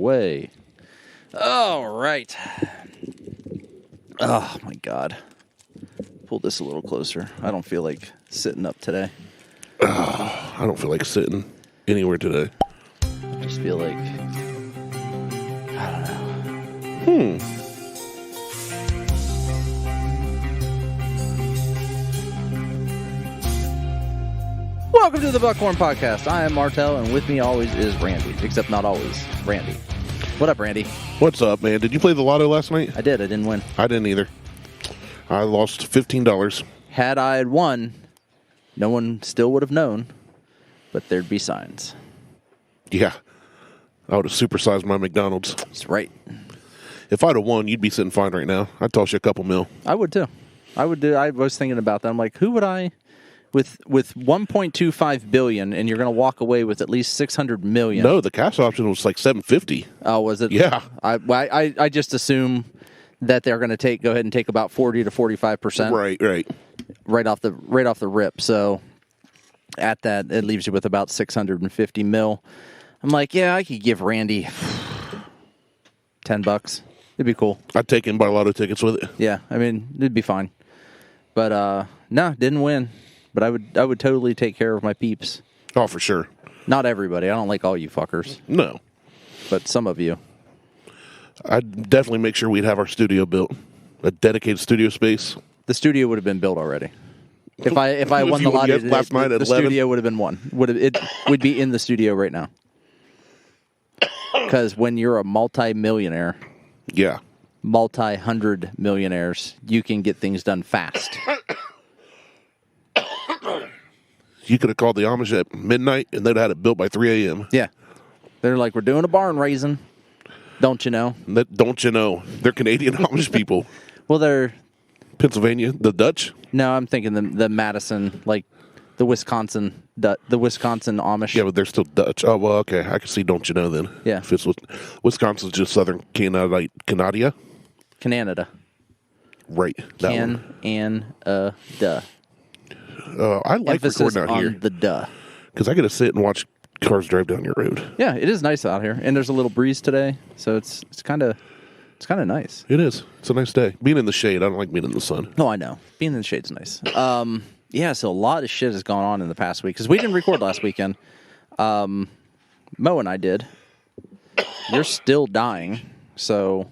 way. All right. Oh, my God. Pull this a little closer. I don't feel like sitting up today. I don't feel like sitting anywhere today. I just feel like, I don't know. Welcome to the Buckhorn Podcast. I am Martelle, and with me always is Randy, except not always. Randy. What up, Randy? What's up, man? Did you play the lotto last night? I did. I didn't win. I didn't either. I lost $15. Had I had won, no one still would have known, but there'd be signs. Yeah. I would have supersized my McDonald's. That's right. If I'd have won, you'd be sitting fine right now. I'd toss you a couple mil. I would, too. I was thinking about that. I'm like, who would I... With $1.25 billion, and you're going to walk away with at least $600 million. No, the cash option was like $750. Oh, was it? Yeah. I just assume that they're going to go ahead and take about 40 to 45%. Right. Right off the rip. So at that, it leaves you with about $650 million. I'm like, yeah, I could give Randy $10. It'd be cool. I'd take in buy lotto tickets with it. Yeah, I mean, it'd be fine. But no, didn't win. But I would totally take care of my peeps. Oh, for sure. Not everybody. I don't like all you fuckers. No. But some of you. I'd definitely make sure we'd have our studio built. A dedicated studio space. The studio would have been built already. If I won the lottery last night at the 11? studio would have been won. It would be in the studio right now. Because when you're a multi-millionaire, Yeah. multi-hundred millionaires, you can get things done fast. You could have called the Amish at midnight, and they'd had it built by 3 a.m. Yeah. They're like, we're doing a barn raising. Don't you know? Don't you know? They're Canadian Amish people. Well, they're... Pennsylvania, the Dutch? No, I'm thinking the Madison, like the Wisconsin Amish. Yeah, but they're still Dutch. Oh, well, okay. I can see don't you know then. Yeah. If it's Wisconsin's just southern Canada. Canada. Right. That one. Duh. I like Emphasis recording out on here. the duh. Because I get to sit and watch cars drive down your road. Yeah, it is nice out here, and there's a little breeze today, so it's kind of nice. It is. It's a nice day. Being in the shade, I don't like being in the sun. No, I know. Being in the shade's nice. Yeah, so a lot of shit has gone on in the past week, because we didn't record last weekend. Mo and I did. You're still dying, so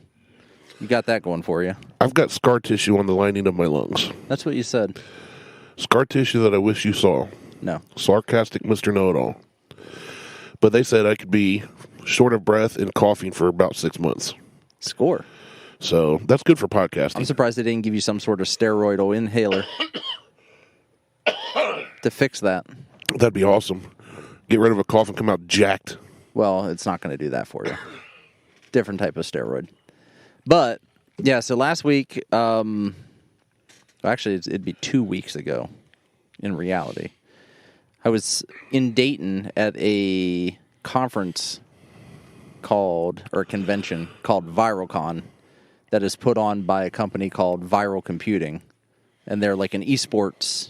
you got that going for you. I've got scar tissue on the lining of my lungs. That's what you said. Scar tissue that I wish you saw. No. Sarcastic Mr. Know-It-All. But they said I could be short of breath and coughing for about 6 months. Score. So that's good for podcasting. I'm surprised they didn't give you some sort of steroidal inhaler to fix that. That'd be awesome. Get rid of a cough and come out jacked. Well, it's not going to do that for you. Different type of steroid. But, yeah, so last week, actually, it'd be 2 weeks ago, in reality. I was in Dayton at a conference convention called ViralCon that is put on by a company called Viral Computing. And they're like an esports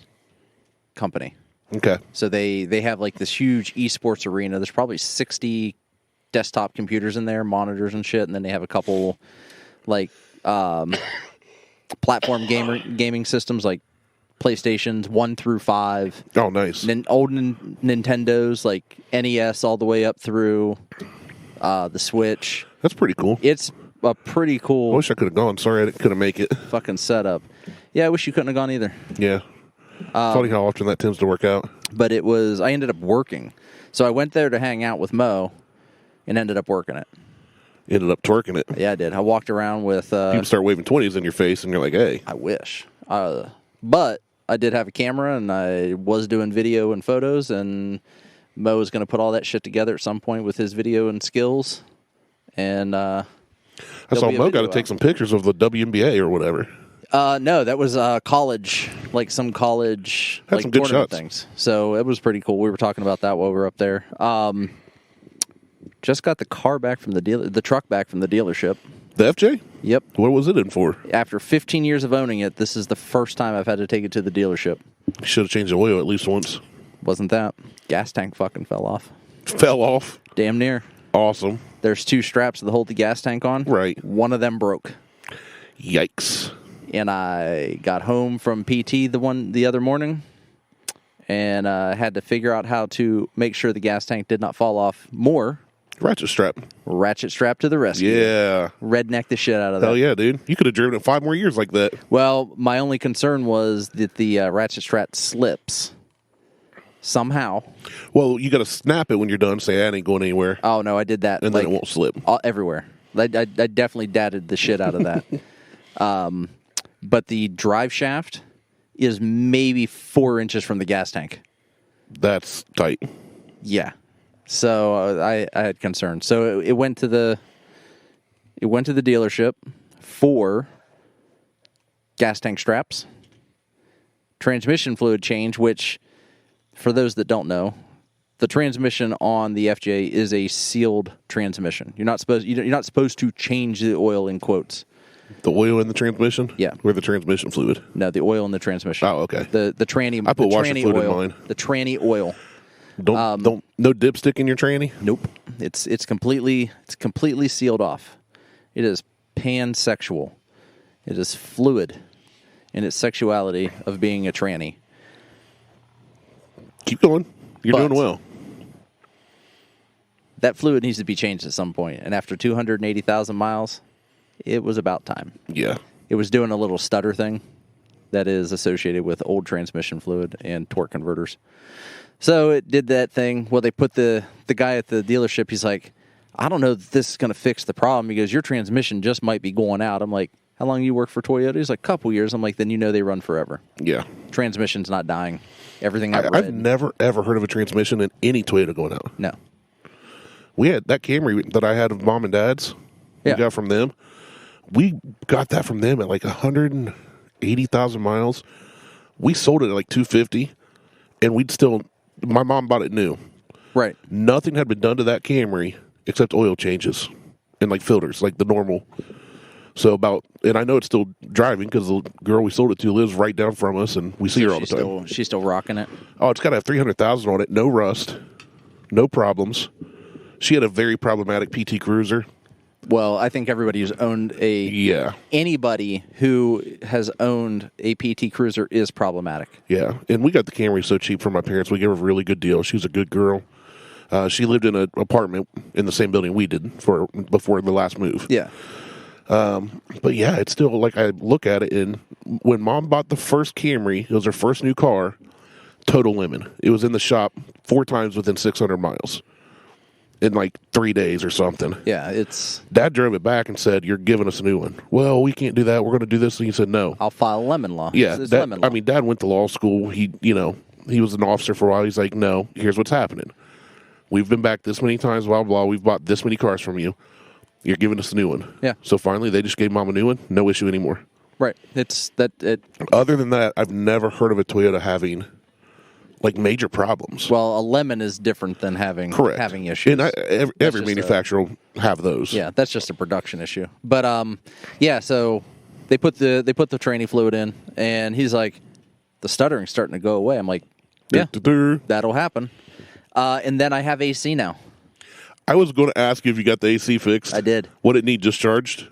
company. Okay. So they have like this huge esports arena. There's probably 60 desktop computers in there, monitors and shit. And then they have a couple like platform gaming systems like PlayStations 1 through 5. Oh, nice. Old Nintendos like NES all the way up through the Switch. That's pretty cool. It's a pretty cool. I wish I could have gone. Sorry I couldn't make it. Fucking setup. Yeah, I wish you couldn't have gone either. Yeah. Funny how often that tends to work out. But I ended up working. So I went there to hang out with Mo and ended up working it. Ended up twerking it. Yeah, I did. I walked around with... People start waving 20s in your face and you're like, hey. I wish. But I did have a camera and I was doing video and photos, and Mo was going to put all that shit together at some point with his video and skills. And I saw Mo got to take some pictures of the WNBA or whatever. No, that was college, like some college Had like some good tournament shots. things. So it was pretty cool. We were talking about that while we were up there. Just got the car back from the truck back from the dealership. The FJ? Yep. What was it in for? After 15 years of owning it, this is the first time I've had to take it to the dealership. You should have changed the oil at least once. Wasn't that? Gas tank fucking fell off. Fell off. Damn near. Awesome. There's 2 straps that hold the gas tank on. Right. One of them broke. Yikes. And I got home from PT the other morning, and had to figure out how to make sure the gas tank did not fall off more. Ratchet strap. Ratchet strap to the rescue. Yeah. Redneck the shit out of that. Hell yeah, dude. You could have driven it 5 more years like that. Well, my only concern was that the ratchet strap slips somehow. Well, you got to snap it when you're done. Say, that ain't going anywhere. Oh, no, I did that. And then it won't slip. Everywhere. I definitely dadded the shit out of that. But the drive shaft is maybe 4 inches from the gas tank. That's tight. Yeah. So I had concerns. So it went to the dealership for gas tank straps, transmission fluid change, which, for those that don't know, the transmission on the FJ is a sealed transmission. You're not supposed to change the oil, in quotes. The oil in the transmission? Yeah. Or the transmission fluid? No, the oil in the transmission. Oh, okay. The tranny. I put washer fluid oil, in mine. The tranny oil. Don't no dipstick in your tranny? Nope. It's completely sealed off. It is pansexual. It is fluid in its sexuality of being a tranny. Keep going. You're doing well. That fluid needs to be changed at some point, and after 280,000 miles, it was about time. Yeah. It was doing a little stutter thing that is associated with old transmission fluid and torque converters. So it did that thing. Well, they put the guy at the dealership, he's like, I don't know that this is going to fix the problem because your transmission just might be going out. I'm like, how long you work for Toyota? He's like, a couple years. I'm like, then you know they run forever. Yeah. Transmission's not dying. Everything I've read. I've never, ever heard of a transmission in any Toyota going out. No. We had that Camry that I had of Mom and Dad's. We got from them. We got that from them at like 180,000 miles. We sold it at like 250, and we'd still... My mom bought it new. Right. Nothing had been done to that Camry except oil changes and like filters, like the normal. So and I know it's still driving because the girl we sold it to lives right down from us, and we see her all the time. She's still rocking it. Oh, it's got to have 300,000 on it, no rust, no problems. She had a very problematic PT Cruiser. Well, I think everybody who's owned anybody who has owned a PT Cruiser is problematic. Yeah, and we got the Camry so cheap from my parents. We gave her a really good deal. She was a good girl. She lived in an apartment in the same building we did before the last move. Yeah. But yeah, it's still like I look at it, and when Mom bought the first Camry, it was her first new car, total lemon. It was in the shop 4 times within 600 miles. In like 3 days or something. Yeah, Dad drove it back and said, "You're giving us a new one." Well, we can't do that. We're going to do this. And he said, "No, I'll file lemon law." Yeah, it's lemon law. I mean, Dad went to law school. He was an officer for a while. He's like, "No, here's what's happening. We've been back this many times. Blah blah. We've bought this many cars from you. You're giving us a new one." Yeah. So finally, they just gave Mom a new one. No issue anymore. Right. Other than that, I've never heard of a Toyota having like major problems. Well, a lemon is different than having issues. And every manufacturer will have those. Yeah, that's just a production issue. But so they put the tranny fluid in, and he's like, the stuttering's starting to go away. I'm like, yeah, that'll happen. And then I have AC now. I was going to ask you if you got the AC fixed. I did. What it need discharged?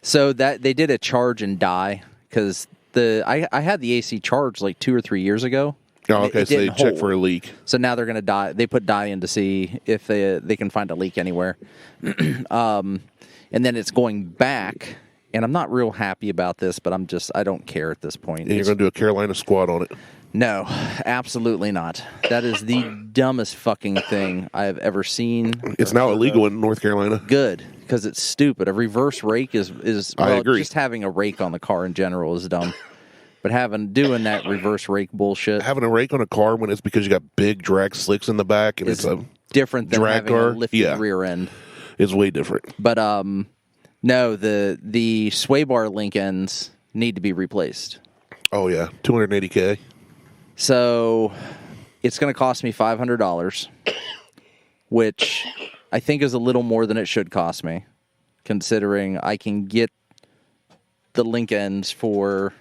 So that they did a charge and die because I had the AC charged like 2 or 3 years ago. Oh, okay, so they check for a leak. So now they're going to die. They put dye in to see if they can find a leak anywhere. And then it's going back, and I'm not real happy about this, but I don't care at this point. And you're going to do a Carolina squat on it? No, absolutely not. That is the dumbest fucking thing I have ever seen. It's now illegal in North Carolina. Good, because it's stupid. A reverse rake is I agree. Just having a rake on the car in general is dumb. But doing that reverse rake bullshit. Having a rake on a car when it's because you got big drag slicks in the back and it's a different than drag having car. A lifted rear end. It's way different. But no, the sway bar link ends need to be replaced. Oh yeah, $280K. So it's going to cost me $500, which I think is a little more than it should cost me, considering I can get the link ends for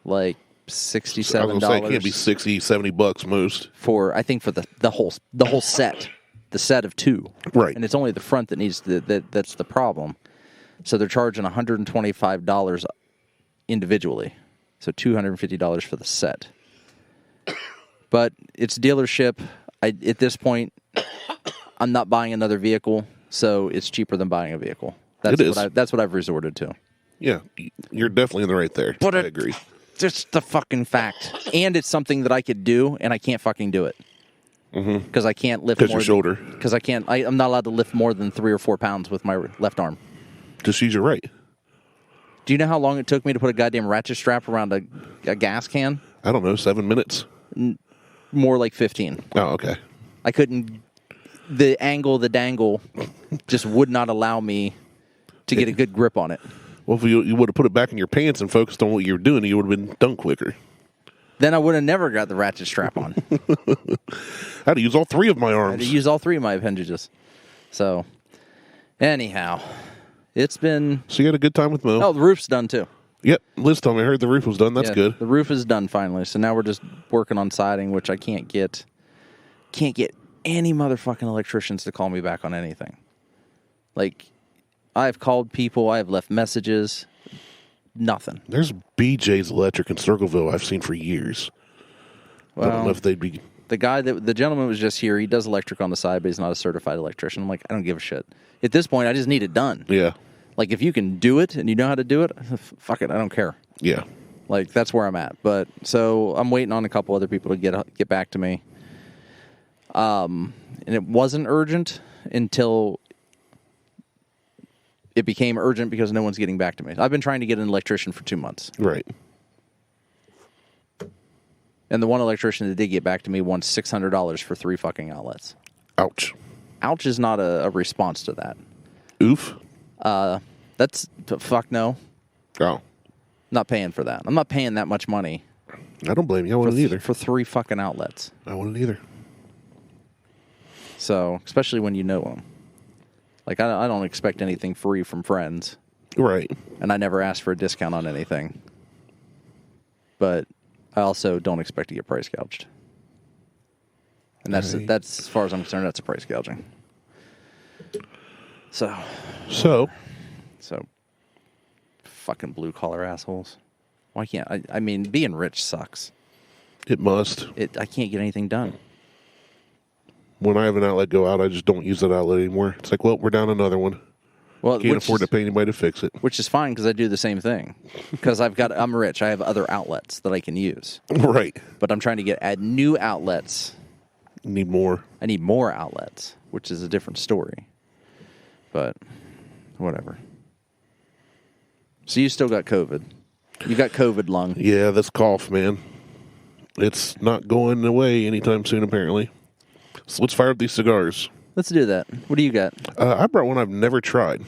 like $67. I was going to say, it can't be $60, $70 most. I think for the whole set. the set of two. Right. And it's only the front that needs that's the problem. So they're charging $125 individually. So $250 for the set. But it's dealership. At this point, I'm not buying another vehicle, so it's cheaper than buying a vehicle. That's what I've resorted to. Yeah, you're definitely in the right there. But I agree. Just the fucking fact. And it's something that I could do, and I can't fucking do it. Because I can't lift more. Because your shoulder. Because I can't. I'm not allowed to lift more than 3 or 4 pounds with my left arm. Just use your right. Do you know how long it took me to put a goddamn ratchet strap around a gas can? I don't know, 7 minutes? More like 15. Oh, okay. I couldn't. The angle, the dangle, just would not allow me to get a good grip on it. Well, if you would have put it back in your pants and focused on what you were doing, you would have been done quicker. Then I would have never got the ratchet strap on. I had to use all 3 of my arms. I had to use all 3 of my appendages. So, anyhow, it's been... So you had a good time with Mo? Oh, the roof's done, too. Yep. Liz told me I heard the roof was done. That's good. The roof is done, finally. So now we're just working on siding, which I can't get any motherfucking electricians to call me back on anything. Like, I've called people. I've left messages. Nothing. There's BJ's Electric in Circleville I've seen for years. Well, I don't know if they'd be... The gentleman was just here. He does electric on the side, but he's not a certified electrician. I'm like, I don't give a shit. At this point, I just need it done. Yeah. Like, if you can do it and you know how to do it, fuck it. I don't care. Yeah. Like, that's where I'm at. But, so, I'm waiting on a couple other people to get back to me. And it wasn't urgent until it became urgent because no one's getting back to me. I've been trying to get an electrician for 2 months. Right. And the one electrician that did get back to me wants $600 for 3 fucking outlets. Ouch. Ouch is not a response to that. Oof. That's fuck no. Oh. Not paying for that. I'm not paying that much money. I don't blame you. I wouldn't either. For 3 fucking outlets. I wouldn't either. So, especially when you know them. Like, I don't expect anything free from friends. Right. And I never ask for a discount on anything. But I also don't expect to get price gouged. And that's as far as I'm concerned, that's a price gouging. So fucking blue collar assholes. Why can't I mean, being rich sucks. It must. I can't get anything done. When I have an outlet go out, I just don't use that outlet anymore. It's like, well, we're down another one. Well, can't afford to pay anybody to fix it. Which is fine because I do the same thing. Because I'm rich. I have other outlets that I can use. Right. But I'm trying to add new outlets. Need more. I need more outlets, which is a different story. But whatever. So you still got COVID. You got COVID lung. Yeah, this cough, man. It's not going away anytime soon, apparently. So let's fire up these cigars. Let's do that. What do you got? I brought one I've never tried.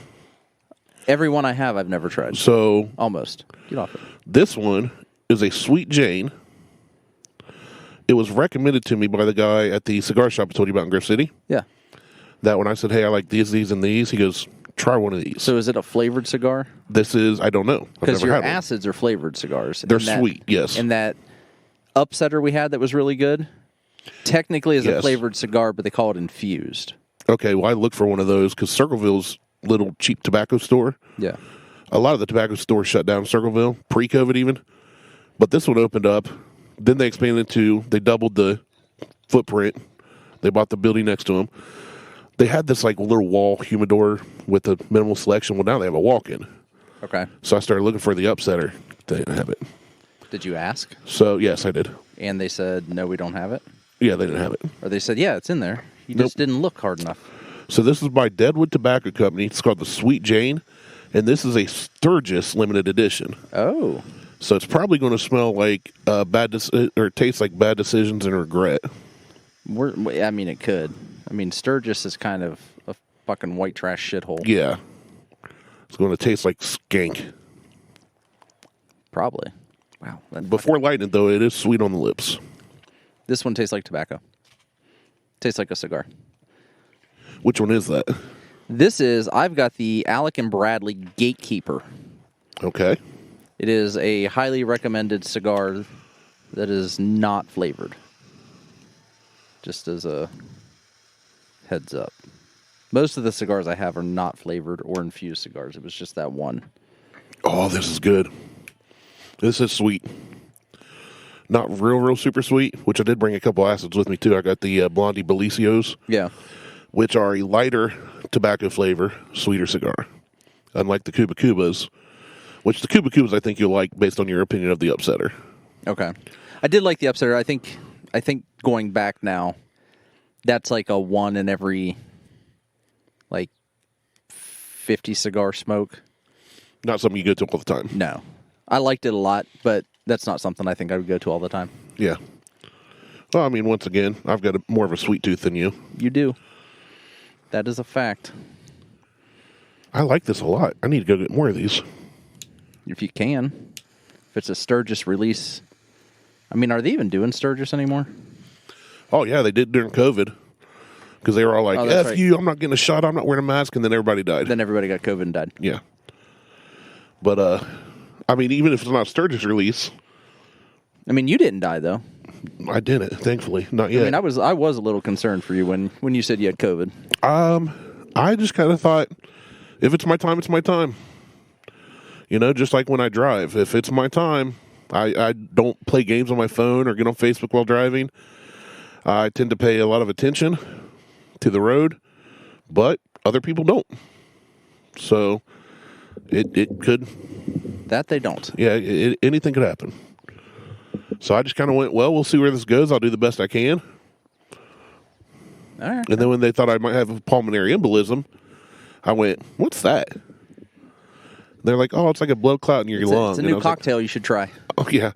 Every one I have, I've never tried. So almost. Get off it. This one is a Sweet Jane. It was recommended to me by the guy at the cigar shop I told you about in Griff City. Yeah. That when I said, hey, I like these, and these, he goes, try one of these. So is it a flavored cigar? This is, I don't know. Because your acids are flavored cigars. They're sweet, yes. And that upsetter we had that was really good, technically is a flavored cigar, but they call it infused. Okay, well, I looked for one of those because Circleville's little cheap tobacco store. Yeah. A lot of the tobacco stores shut down in Circleville, pre-COVID even. But this one opened up. Then they expanded they doubled the footprint. They bought the building next to them. They had this like little wall humidor with a minimal selection. Well, now they have a walk-in. Okay. So I started looking for the upsetter. They didn't have it. Did you ask? So, yes, I did. And they said, no, we don't have it? Yeah, they didn't have it. Or they said, yeah, it's in there. You just didn't look hard enough. So this is by Deadwood Tobacco Company. It's called the Sweet Jane. And this is a Sturgis limited edition. Oh. So it's probably going to smell like or taste like bad decisions and regret. I mean, it could. I mean, Sturgis is kind of a fucking white trash shithole. Yeah. It's going to taste like skank. Probably. Wow. Before lighting it, though, it is sweet on the lips. This one tastes like tobacco. Tastes like a cigar. Which one is that? I've got the Alec and Bradley Gatekeeper. Okay. It is a highly recommended cigar that is not flavored. Just as a Heads up. Most of the cigars I have are not flavored or infused cigars. It was just that one. Oh, this is good. This is sweet. Not real super sweet, which I did bring a couple acids with me, too. I got the Blondie Belicios. Yeah. Which are a lighter tobacco flavor, sweeter cigar. Unlike the Cuba Cubas, which the Cuba Cubas I think you'll like based on your opinion of the Upsetter. Okay. I did like the Upsetter. I think going back now, that's like a one in every, 50 cigar smoke. Not something you go to all the time. No. I liked it a lot, but that's not something I think I would go to all the time. Yeah. Well, I mean, once again, I've got more of a sweet tooth than you. You do. That is a fact. I like this a lot. I need to go get more of these. If you can. If it's a Sturgis release. I mean, are they even doing Sturgis anymore? Oh, yeah, they did during COVID. Because they were all like, F right. You, I'm not getting a shot, I'm not wearing a mask, and then everybody died. Then everybody got COVID and died. Yeah. But, I mean, even if it's not a Sturgis release. I mean, you didn't die, though. I didn't, thankfully. Not yet. I mean, I was a little concerned for you when you said you had COVID. I just kind of thought, if it's my time, it's my time. You know, just like when I drive. If it's my time, I don't play games on my phone or get on Facebook while driving. I tend to pay a lot of attention to the road, but other people don't. So it could. That they don't. Yeah, anything could happen. So I just kind of went, well, we'll see where this goes. I'll do the best I can. All right. And then when they thought I might have a pulmonary embolism, I went, what's that? They're like, oh, it's like a blood clout in your lung. It's a new cocktail you should try. Oh, yeah.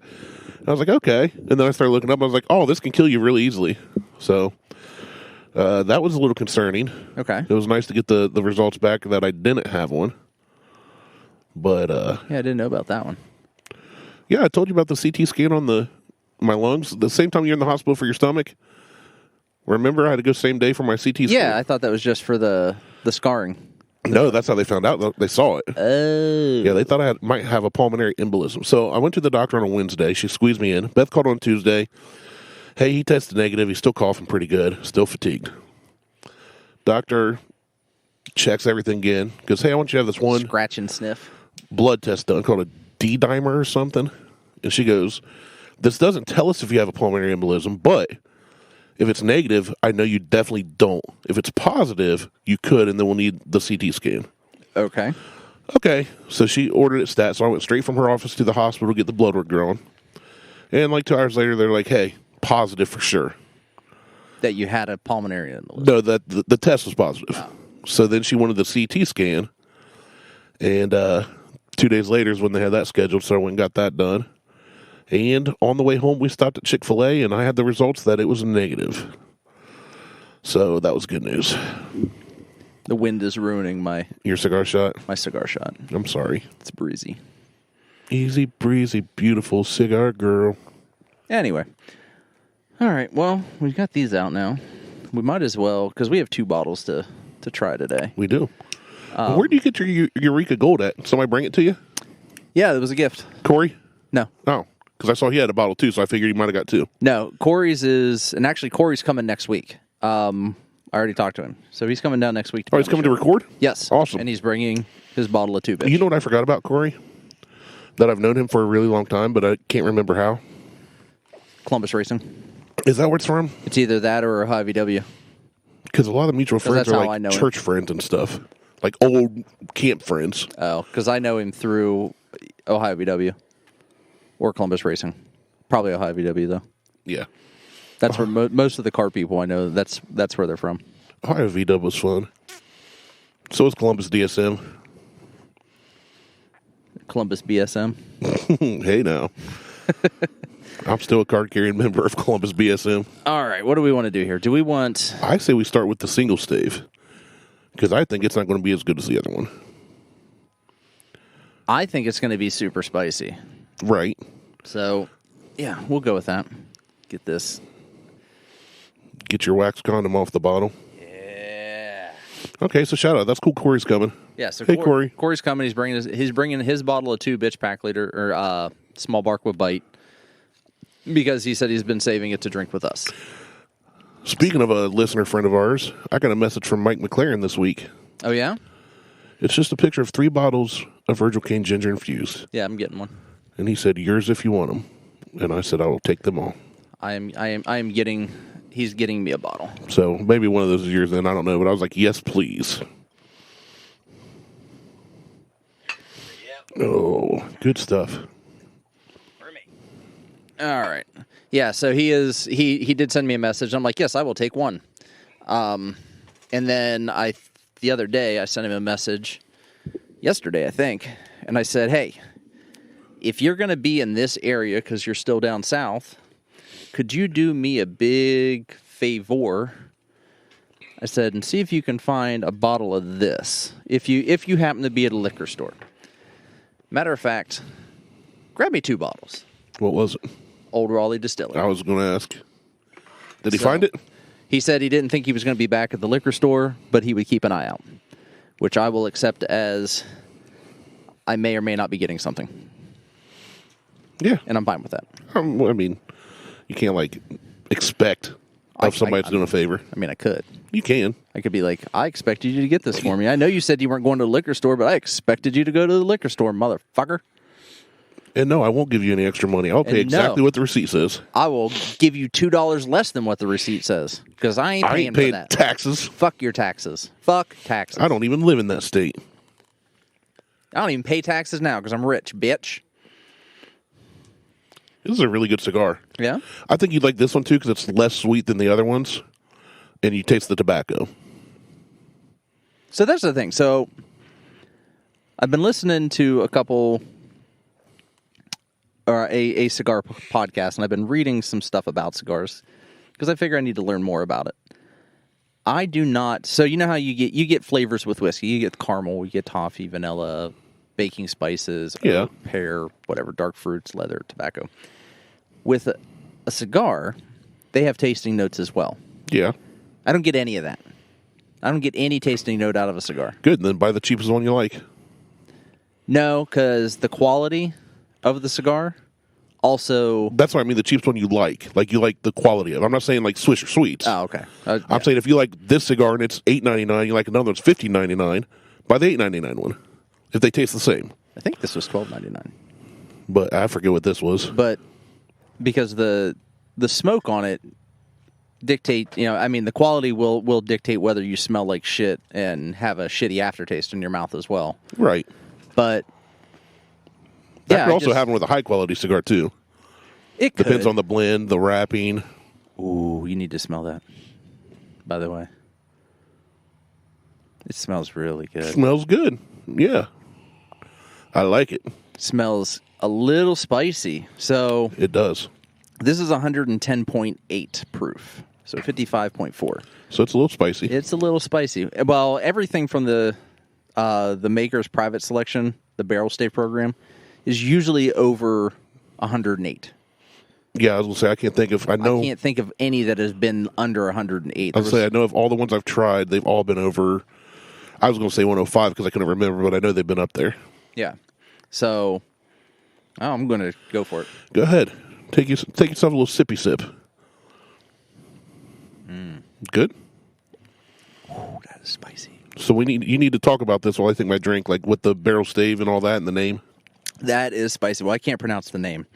I was like, okay. And then I started looking up. I was like, oh, this can kill you really easily. So that was a little concerning. Okay. It was nice to get the results back that I didn't have one. But yeah, I didn't know about that one. Yeah, I told you about the CT scan on my lungs. The same time you're in the hospital for your stomach. Remember, I had to go same day for my CT scan. Yeah, I thought that was just for the scarring. No, that's how they found out. They saw it. Oh. Yeah, they thought I might have a pulmonary embolism. So I went to the doctor on a Wednesday. She squeezed me in. Beth called on Tuesday. Hey, he tested negative. He's still coughing pretty good. Still fatigued. Doctor checks everything again. Goes, hey, I want you to have this one scratch and sniff blood test done called a D-dimer or something. And she goes, this doesn't tell us if you have a pulmonary embolism, but if it's negative, I know you definitely don't. If it's positive, you could, and then we'll need the CT scan. Okay. Okay. So she ordered it stat, so I went straight from her office to the hospital to get the blood work drawn. And like 2 hours later, they're like, hey, positive for sure. That you had a pulmonary embolism? No, that the test was positive. Oh. So then she wanted the CT scan, and 2 days later is when they had that scheduled, so I went and got that done. And on the way home, we stopped at Chick-fil-A, and I had the results that it was negative. So that was good news. The wind is ruining your cigar shot? My cigar shot. I'm sorry. It's breezy. Easy breezy, beautiful cigar girl. Anyway. All right, well, we've got these out now. We might as well, because we have 2 bottles to try today. We do. Where do you get your Eureka Gold at? Somebody bring it to you? Yeah, it was a gift. Corey? No. Oh. Because I saw he had a bottle too, so I figured he might have got 2. No, Corey's and actually Corey's coming next week. I already talked to him, so he's coming down next week. Oh, he's coming to record? Yes. Awesome. And he's bringing his bottle of 2-bitch. You know what I forgot about Corey? That I've known him for a really long time, but I can't remember how. Columbus Racing. Is that where it's from? It's either that or Ohio VW. Because a lot of mutual friends are like church friends and stuff. Like old camp friends. Oh, because I know him through Ohio VW. Or Columbus Racing. Probably Ohio VW, though. Yeah. That's where most of the car people I know, that's where they're from. Ohio VW was fun. So was Columbus DSM. Columbus BSM. Hey, now. I'm still a card-carrying member of Columbus BSM. All right, what do we want to do here? Do we want... I say we start with the single stave. Because I think it's not going to be as good as the other one. I think it's going to be super spicy. Right. So, yeah, we'll go with that. Get this. Get your wax condom off the bottle. Yeah. Okay, so shout out. That's cool. Corey's coming. Yeah. So hey, Corey. Corey's coming. He's bringing his bottle of 2-bitch pack liter or small bark with bite because he said he's been saving it to drink with us. Speaking of a listener friend of ours, I got a message from Mike McLaren this week. Oh, yeah? It's just a picture of 3 bottles of Virgil Cane Ginger Infused. Yeah, I'm getting one. And he said, yours if you want them. And I said, I will take them all. He's getting me a bottle. So maybe one of those is yours then, I don't know. But I was like, yes, please. Yep. Oh, good stuff. For me. All right. Yeah, so he did send me a message. I'm like, yes, I will take one. And then the other day, I sent him a message, yesterday, I think, and I said, hey, if you're going to be in this area because you're still down south, could you do me a big favor? I said, and see if you can find a bottle of this, if you happen to be at a liquor store. Matter of fact, grab me 2 bottles. What was it? Old Raleigh Distillery. I was going to ask. Did he find it? He said he didn't think he was going to be back at the liquor store, but he would keep an eye out, which I will accept as I may or may not be getting something. Yeah. And I'm fine with that. I mean, you can't, expect of somebody doing a favor. I mean, I could. You can. I could be like, I expected you to get this for me. I know you said you weren't going to the liquor store, but I expected you to go to the liquor store, motherfucker. And no, I won't give you any extra money. I'll pay exactly what the receipt says. I will give you $2 less than what the receipt says because I ain't paying for that. Taxes. Fuck your taxes. Fuck taxes. I don't even live in that state. I don't even pay taxes now because I'm rich, bitch. This is a really good cigar. Yeah? I think you'd like this one, too, because it's less sweet than the other ones, and you taste the tobacco. So that's the thing. So I've been listening to a couple, or a cigar podcast, and I've been reading some stuff about cigars because I figure I need to learn more about it. I do not. So you know how you get flavors with whiskey. You get caramel, you get toffee, vanilla, baking spices, oak, pear, whatever, dark fruits, leather, tobacco. With a cigar, they have tasting notes as well. Yeah. I don't get any of that. I don't get any tasting note out of a cigar. Good. Then buy the cheapest one you like. No, because the quality of the cigar also... That's what I mean, the cheapest one you like. Like, you like the quality of it. I'm not saying, like, Swisher Sweets. Oh, okay. I'm saying if you like this cigar and it's $8.99, you like another one's $15.99, buy the $8.99 one. If they taste the same. I think this was $12.99. But I forget what this was. But because the smoke on it dictate, the quality will dictate whether you smell like shit and have a shitty aftertaste in your mouth as well. Right. But that could also happen with a high quality cigar too. It could. Depends on the blend, the wrapping. Ooh, you need to smell that. By the way, it smells really good. Smells good. Yeah, I like it. Smells a little spicy. So it does. This is 110.8 proof, so 55.4. So it's a little spicy. It's a little spicy. Well, everything from the maker's private selection, the barrel stay program, is usually over 108. Yeah, I was gonna say I can't think of any that has been under 108. I know of all the ones I've tried, they've all been over. I was gonna say 105 because I couldn't remember, but I know they've been up there. Yeah. So I'm gonna go for it. Go ahead. Take yourself a little sippy sip. Good. Ooh, that is spicy. So you need to talk about this while I think my drink, like with the barrel stave and all that and the name. That is spicy. Well, I can't pronounce the name.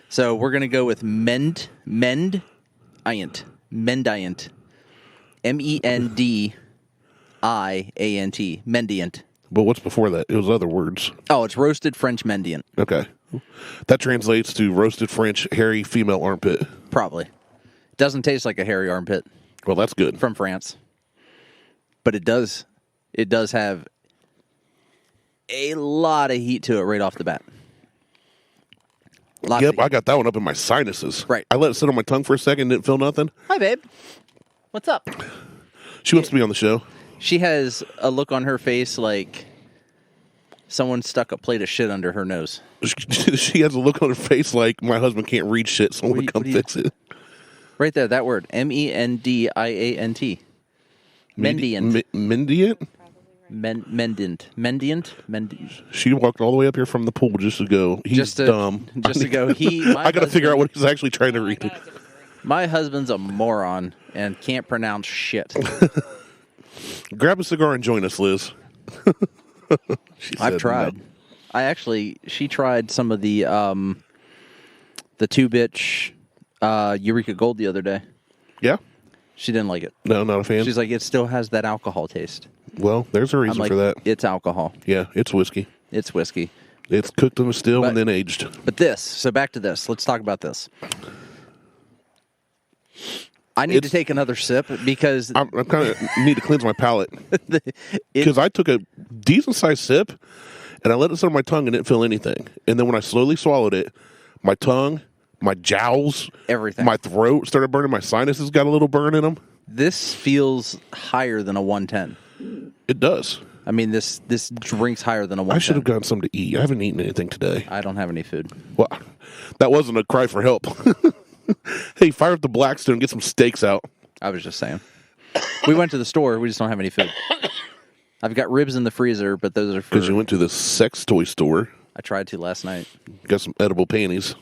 So we're going to go with Mendiant. Mendiant. Mendiant. Mendiant. But what's before that? It was other words. Oh, it's roasted French Mendiant. Okay. That translates to roasted French hairy female armpit. Probably. It doesn't taste like a hairy armpit. Well, that's good. From France. But it does have a lot of heat to it right off the bat. Yep, I got that one up in my sinuses. Right. I let it sit on my tongue for a second, didn't feel nothing. Hi, babe. What's up? She wants to be on the show. She has a look on her face like someone stuck a plate of shit under her nose. She has a look on her face like my husband can't read shit, so I'm going to come fix it. Right there, that word. Mendiant. Mendiant. Mendiant? Mendiant. She walked all the way up here from the pool just to go. He's dumb. Just to go. I got to figure out what he's actually trying to read. My husband's a moron. and can't pronounce shit. Grab a cigar and join us, Liz. I've tried. No. She tried some of the 2-bitch Eureka Gold the other day. Yeah? She didn't like it. No, not a fan? She's like, it still has that alcohol taste. Well, there's a reason for that. It's alcohol. Yeah, it's whiskey. It's whiskey. It's cooked in a still and then aged. But so back to this. Let's talk about this. I need to take another sip because... I'm kind of need to cleanse my palate. Because I took a decent-sized sip, and I let it sit on my tongue and didn't feel anything. And then when I slowly swallowed it, my tongue, my jowls, everything, my throat started burning. My sinuses got a little burn in them. This feels higher than a 110. It does. I mean, this drinks higher than a 110. I should have gotten something to eat. I haven't eaten anything today. I don't have any food. Well, that wasn't a cry for help. Hey, fire up the Blackstone and get some steaks out. I was just saying. We went to the store. We just don't have any food. I've got ribs in the freezer, but those are for... Because you went to the sex toy store. I tried to last night. Got some edible panties.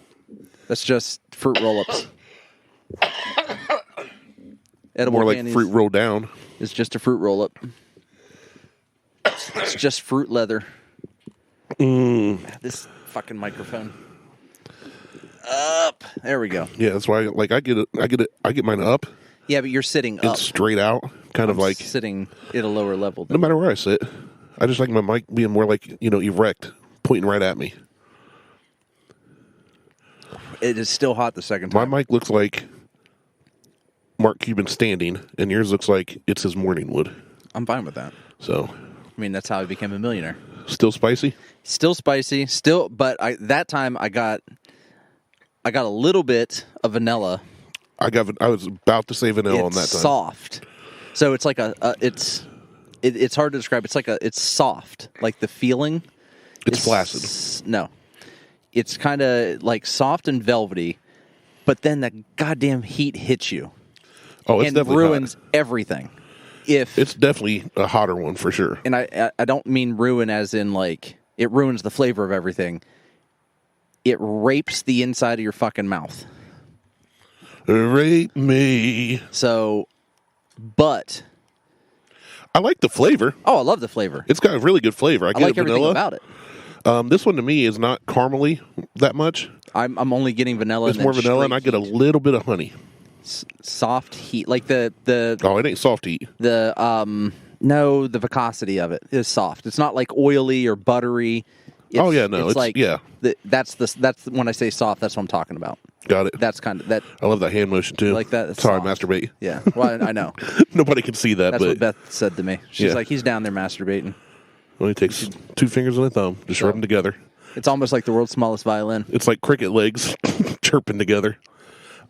That's just fruit roll-ups. Edible More like panties fruit roll down. It's just a fruit roll-up. It's just fruit leather. This fucking microphone. Up. There we go. Yeah, that's why I get mine up. Yeah, but you're sitting up. It's straight out, kind of like sitting at a lower level. No matter where I sit, I just like my mic being more like, erect, pointing right at me. It is still hot the second time. My mic looks like Mark Cuban standing, and yours looks like it's his morning wood. I'm fine with that. So, I mean, that's how I became a millionaire. Still spicy? Still spicy. Still, but that time I got a little bit of vanilla. I was about to say vanilla on that time. It's soft. So it's like it's hard to describe. It's soft. Like the feeling. It's flaccid. No. It's kind of like soft and velvety, but then that goddamn heat hits you. Oh, it's definitely ruins everything. It's definitely a hotter one for sure. And I don't mean ruin as in like it ruins the flavor of everything. It rapes the inside of your fucking mouth. Rape me. So, but I like the flavor. Oh, I love the flavor. It's got a really good flavor. I like everything about it. This one to me is not caramely that much. I'm only getting vanilla. It's more vanilla, and I get a little bit of honey. Soft heat, like the. Oh, it ain't soft heat. The viscosity of it is soft. It's not like oily or buttery. It's like that's when I say soft. That's what I'm talking about. Got it. That's kind of that. I love that hand motion too. Like that. Sorry, masturbate. Yeah, well, I know. Nobody can see that. That's but what Beth said to me. She's like, he's down there masturbating. Only takes 2 fingers and a thumb. Just rub them together. It's almost like the world's smallest violin. It's like cricket legs chirping together.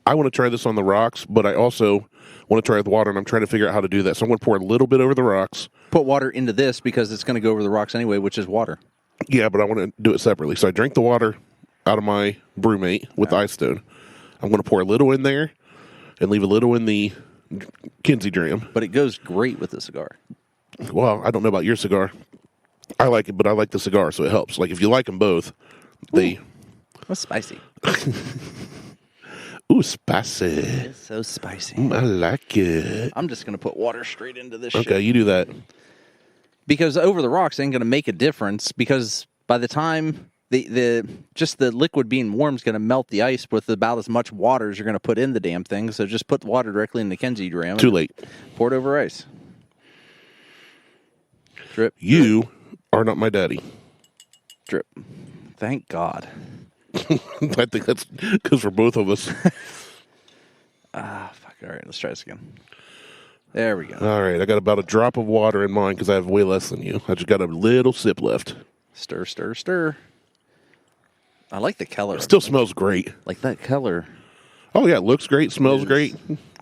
I want to try this on the rocks, but I also want to try it with water, and I'm trying to figure out how to do that. So I'm going to pour a little bit over the rocks. Put water into this because it's going to go over the rocks anyway, which is water. Yeah, but I want to do it separately. So I drink the water out of my brewmate with the ice stone. I'm going to pour a little in there and leave a little in the Kinsey dram. But it goes great with the cigar. Well, I don't know about your cigar. I like it, but I like the cigar, so it helps. Like, if you like them both, they... That's spicy. Ooh, spicy. It's so spicy. I like it. I'm just going to put water straight into this shit. Okay, you do that. Because over the rocks ain't going to make a difference, because by the time the liquid being warm is going to melt the ice with about as much water as you're going to put in the damn thing. So just put the water directly in the Kinsey dram. Too late. Pour it over ice. Drip. You are not my daddy. Drip. Thank God. I think that's because for both of us. Fuck. All right, let's try this again. There we go. All right, I got about a drop of water in mine because I have way less than you. I just got a little sip left. Stir, stir, stir. I like the color. It still smells great. Like that color. Oh, yeah, it looks great, smells great.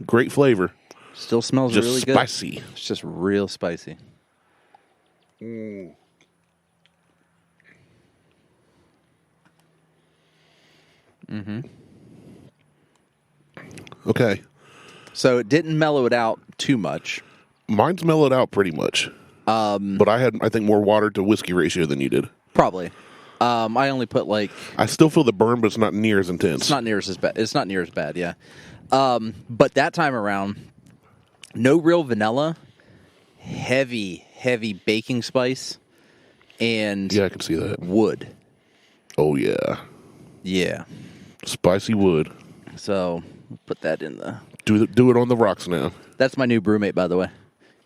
Great flavor. Still smells just really good. Spicy. It's just real spicy. Okay. So it didn't mellow it out too much. Mine's mellowed out pretty much. But I had, I think, more water to whiskey ratio than you did. Probably. I only put like... I still feel the burn, but it's not near as intense. It's not near as bad. It's not near as bad, yeah. But that time around, No real vanilla. Heavy baking spice. And Yeah, I can see that. wood. Oh, yeah. Yeah. Spicy wood. So, put that in the... Do it on the rocks now. That's my new brewmate, by the way.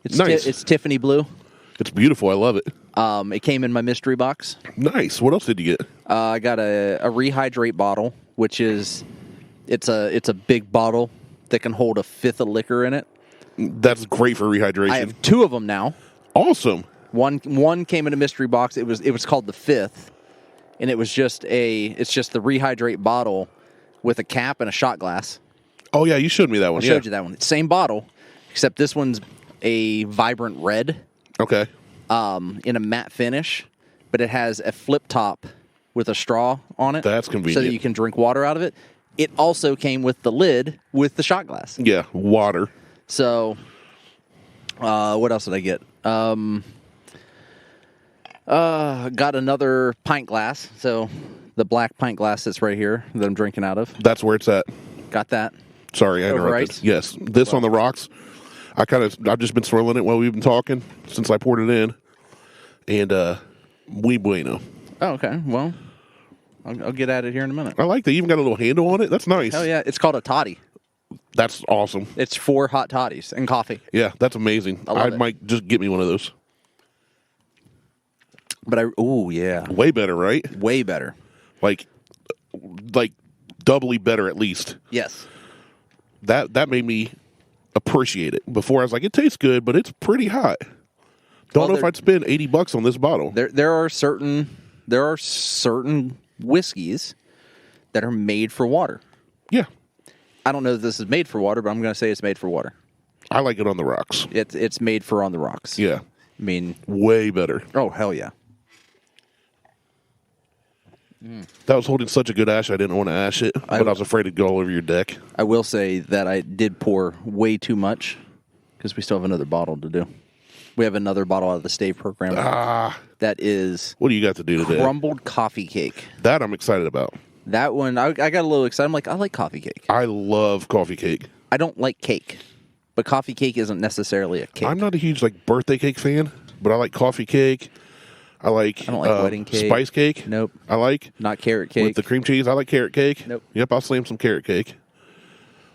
It's Nice. It's Tiffany Blue. It's beautiful. I love it. It came in my mystery box. Nice. What else did you get? I got a rehydrate bottle, which is... It's a big bottle that can hold a fifth of liquor in it. That's great for rehydration. I have 2 of them now. Awesome. One came in a mystery box. It was called the Fifth, and it's just the rehydrate bottle with a cap and a shot glass. Oh yeah, you showed me that one. I showed you that one. Same bottle, except this one's a vibrant red. Okay. In a matte finish, but it has a flip top with a straw on it. That's convenient. So that you can drink water out of it. It also came with the lid with the shot glass. Yeah, water. So, what else did I get? Got another pint glass. So, the black pint glass that's right here that I'm drinking out of. That's where it's at. Got that. Sorry, I interrupted. Ice? Yes, this on the rocks. I've just been swirling it while we've been talking since I poured it in, and muy bueno. Oh, okay. Well, I'll get at it here in a minute. I like that. You even got a little handle on it. That's nice. Hell yeah! It's called a toddy. That's awesome. It's 4 hot toddies and coffee. Yeah, that's amazing. I might just get me one of those. But yeah, way better, right? Way better. Like doubly better at least. Yes. That made me appreciate it. Before I was like, it tastes good, but it's pretty hot. Don't know if I'd spend $80 on this bottle. There are certain whiskeys that are made for water. Yeah. I don't know if this is made for water, but I'm going to say it's made for water. I like it on the rocks. It's made for on the rocks. Yeah. I mean, way better. Oh, hell yeah. That was holding such a good ash, I didn't want to ash it, but I was afraid it'd go all over your deck. I will say that I did pour way too much because we still have another bottle to do. We have another bottle out of the Stave program. That is... What do you got to do today? Crumbled coffee cake. That I'm excited about. That one, I got a little excited. I'm like, I like coffee cake. I love coffee cake. I don't like cake, but coffee cake isn't necessarily a cake. I'm not a huge birthday cake fan, but I like coffee cake. I don't like wedding cake. Spice cake. Nope. I like. Not carrot cake. With the cream cheese, I like carrot cake. Nope. Yep, I'll slam some carrot cake.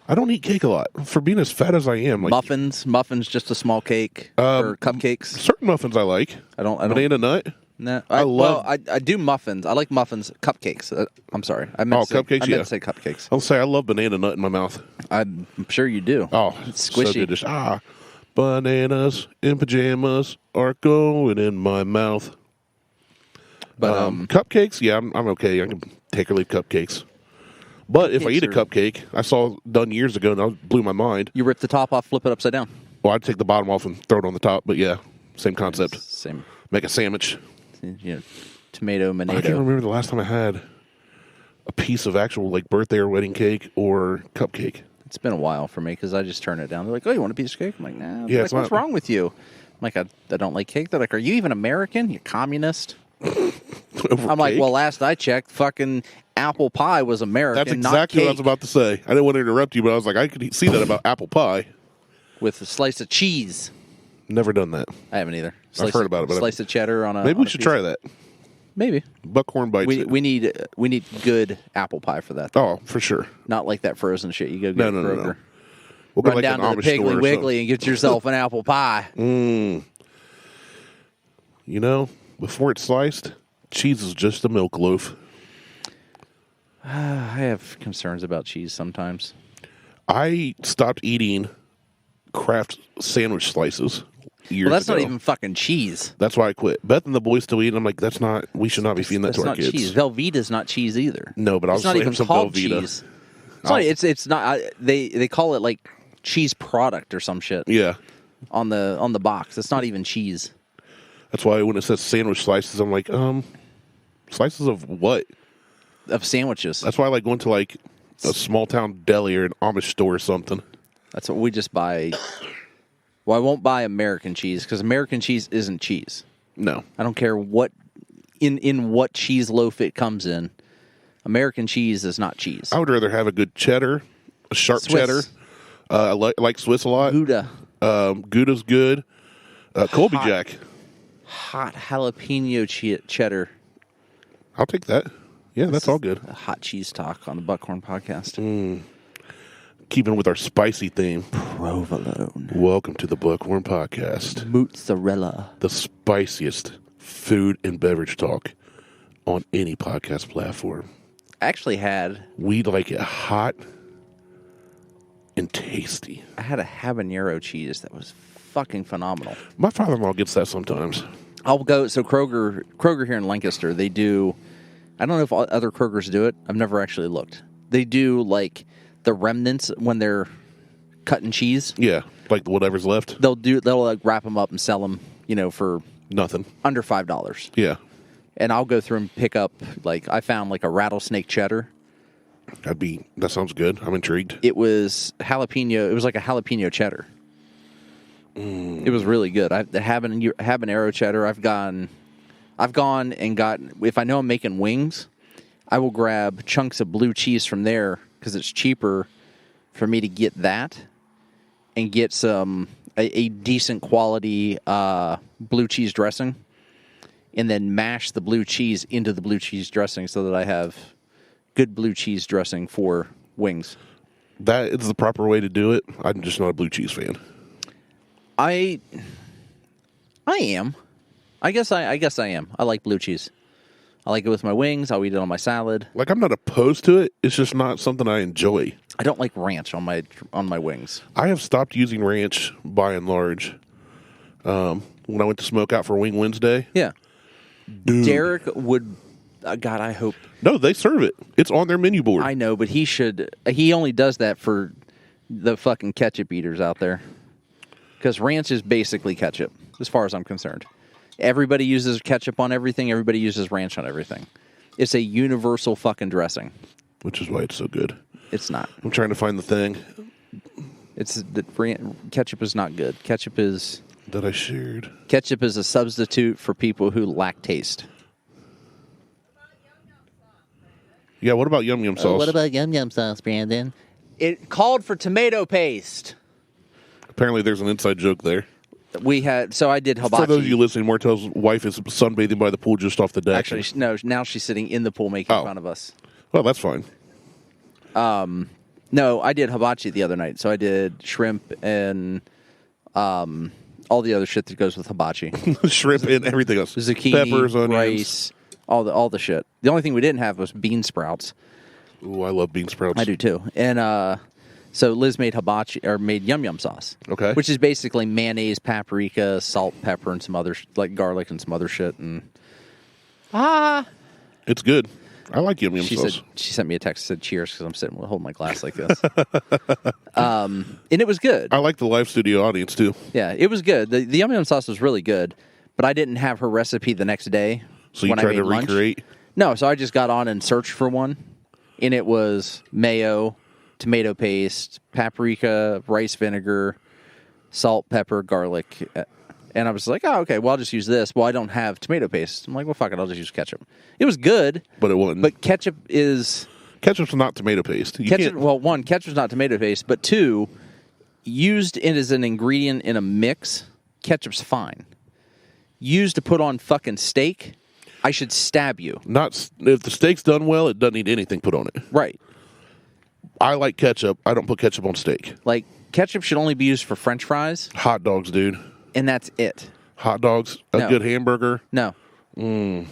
I don't eat cake a lot. For being as fat as I am. Muffins, just a small cake. Or cupcakes. Certain muffins I like. I don't. Banana nut. No, I do muffins. I like muffins. Cupcakes. I'm sorry. I meant cupcakes. I meant to say cupcakes. I'll say I love banana nut in my mouth. I'm sure you do. Oh, it's squishy. So bananas in pajamas are going in my mouth. But cupcakes, yeah, I'm okay. I can take or leave cupcakes. But if I eat a cupcake, I saw done years ago, and it blew my mind. You rip the top off, flip it upside down. Well, I'd take the bottom off and throw it on the top. But yeah, same concept. Same. Make a sandwich. Tomato, Menident. I can't remember the last time I had a piece of actual birthday or wedding cake or cupcake. It's been a while for me because I just turn it down. They're like, "Oh, you want a piece of cake?" I'm like, "Nah." Yeah, like, what's wrong with you? I'm like, I don't like cake. They're like, "Are you even American? You communist?" I'm like, well, last I checked, fucking apple pie was American. That's exactly what I was about to say. I didn't want to interrupt you, but I was like, I could see that about apple pie. With a slice of cheese. Never done that. I haven't either. I've heard about it. But slice of cheddar on a... Maybe we should try that. Maybe. Buckhorn bites. We need good apple pie for that. Oh, for sure. Not like that frozen shit. You go get No. Kroger. We'll go Run down to the Piggly Wiggly and get yourself an apple pie. You know, before it's sliced, cheese is just a milk loaf. I have concerns about cheese sometimes. I stopped eating Kraft sandwich slices years ago. Well, that's not even fucking cheese. That's why I quit. Beth and the boys still eat. I'm like, we should not be feeding that to our kids. That's not cheese. Velveeta's not cheese either. No, but I'll not even some called Velveeta. Cheese. It's not. They call it like cheese product or some shit. Yeah. On the box, it's not even cheese. That's why when it says sandwich slices, I'm like, slices of what? Of sandwiches. That's why I like going to a small town deli or an Amish store or something. That's what we just buy. Well, I won't buy American cheese because American cheese isn't cheese. No. I don't care what in what cheese loaf it comes in. American cheese is not cheese. I would rather have a good cheddar, a sharp Swiss. cheddar. I like Swiss a lot. Gouda. Gouda's good. Colby Jack. Hot jalapeno cheddar. I'll take that. Yeah, that's all good. A hot cheese talk on the Buckhorn podcast. Keeping with our spicy theme. Provolone. Welcome to the Buckhorn podcast. Mozzarella. The spiciest food and beverage talk on any podcast platform. We like it hot and tasty. I had a habanero cheese that was fucking phenomenal. My father-in-law gets that sometimes. I'll go. So Kroger here in Lancaster, they do. I don't know if other Krogers do it. I've never actually looked. They do like the remnants when they're cutting cheese. Yeah, like whatever's left. They'll like wrap them up and sell them, for nothing under $5. Yeah, and I'll go through and pick up I found like a rattlesnake cheddar. That sounds good. I'm intrigued. It was jalapeno. It was like a jalapeno cheddar. It was really good. The habanero cheddar. I've gone and got. If I know I'm making wings, I will grab chunks of blue cheese from there because it's cheaper for me to get that and get a decent quality blue cheese dressing, and then mash the blue cheese into the blue cheese dressing so that I have good blue cheese dressing for wings. That is the proper way to do it. I'm just not a blue cheese fan. I am. I guess I am. I like blue cheese. I like it with my wings. I'll eat it on my salad. Like, I'm not opposed to it. It's just not something I enjoy. I don't like ranch on my wings. I have stopped using ranch by and large. When I went to Smoke Out for Wing Wednesday. Yeah. Dude. Derek would... God, I hope... No, they serve it. It's on their menu board. I know, but he should... He only does that for the fucking ketchup eaters out there. Because ranch is basically ketchup, as far as I'm concerned. Everybody uses ketchup on everything. Everybody uses ranch on everything. It's a universal fucking dressing. Which is why it's so good. It's not. I'm trying to find the thing. Ketchup is not good. Ketchup is... That I shared. Ketchup is a substitute for people who lack taste. Yeah, what about Yum Yum sauce? What about Yum Yum sauce, Brandon? It called for tomato paste. Apparently there's an inside joke there. I did hibachi. For those of you listening, Martelle's wife is sunbathing by the pool just off the deck. Actually, no, now she's sitting in the pool making fun of us. Well, that's fine. No, I did hibachi the other night. So I did shrimp and all the other shit that goes with hibachi. Shrimp and everything else. Zucchini, peppers, onions. rice, all the shit. The only thing we didn't have was bean sprouts. Ooh, I love bean sprouts. I do too. And so Liz made made Yum Yum sauce. Okay. Which is basically mayonnaise, paprika, salt, pepper, and some other like garlic and some other shit. And it's good. I like Yum Yum sauce. She sent me a text that said cheers because I'm sitting holding my glass like this. And it was good. I like the live studio audience too. Yeah, it was good. The Yum Yum sauce was really good, but I didn't have her recipe the next day. So you tried to recreate? No, so I just got on and searched for one, and it was mayo, tomato paste, paprika, rice vinegar, salt, pepper, garlic. And I was like, oh, okay, well, I'll just use this. Well, I don't have tomato paste. I'm like, well, fuck it, I'll just use ketchup. It was good. But it wasn't. But ketchup is... Ketchup's not tomato paste. One, ketchup's not tomato paste. But two, used as an ingredient in a mix, ketchup's fine. Used to put on fucking steak, I should stab you. If the steak's done well, it doesn't need anything put on it. Right. I like ketchup. I don't put ketchup on steak. Like, ketchup should only be used for French fries. Hot dogs, dude. And that's it. Hot dogs, a good hamburger. No. No.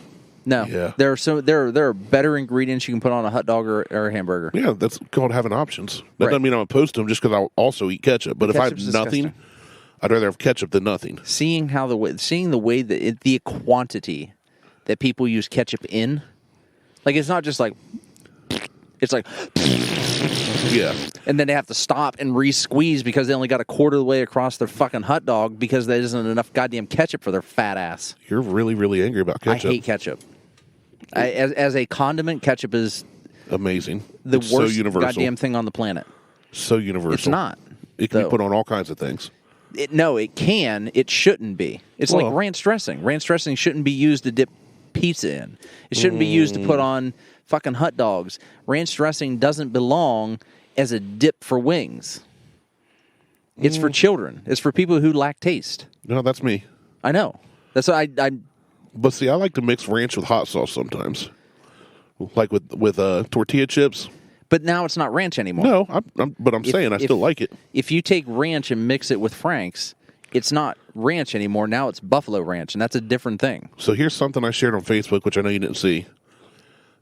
Yeah. There are better ingredients you can put on a hot dog or a hamburger. Yeah, that's called having options. That doesn't mean I'm opposed to them just because I'll also eat ketchup. But if I have nothing, I'd rather have ketchup than nothing. Seeing the way that the quantity that people use ketchup in, like it's not just like, it's like, yeah, and then they have to stop and re-squeeze because they only got a quarter of the way across their fucking hot dog because there isn't enough goddamn ketchup for their fat ass. You're really, really angry about ketchup. I hate ketchup. As a condiment, ketchup is amazing. It's worst goddamn thing on the planet. So universal. It's not. It can be put on all kinds of things. It can. It shouldn't be. It's like ranch dressing. Ranch dressing shouldn't be used to dip pizza in. It shouldn't be used to put on fucking hot dogs. Ranch dressing doesn't belong as a dip for wings. It's for children. It's for people who lack taste. No, that's me. I know. That's what I But see, I like to mix ranch with hot sauce sometimes, like with tortilla chips. But now it's not ranch anymore. No, but I'm saying I still like it. If you take ranch and mix it with Frank's, it's not ranch anymore. Now it's buffalo ranch, and that's a different thing. So here's something I shared on Facebook, which I know you didn't see,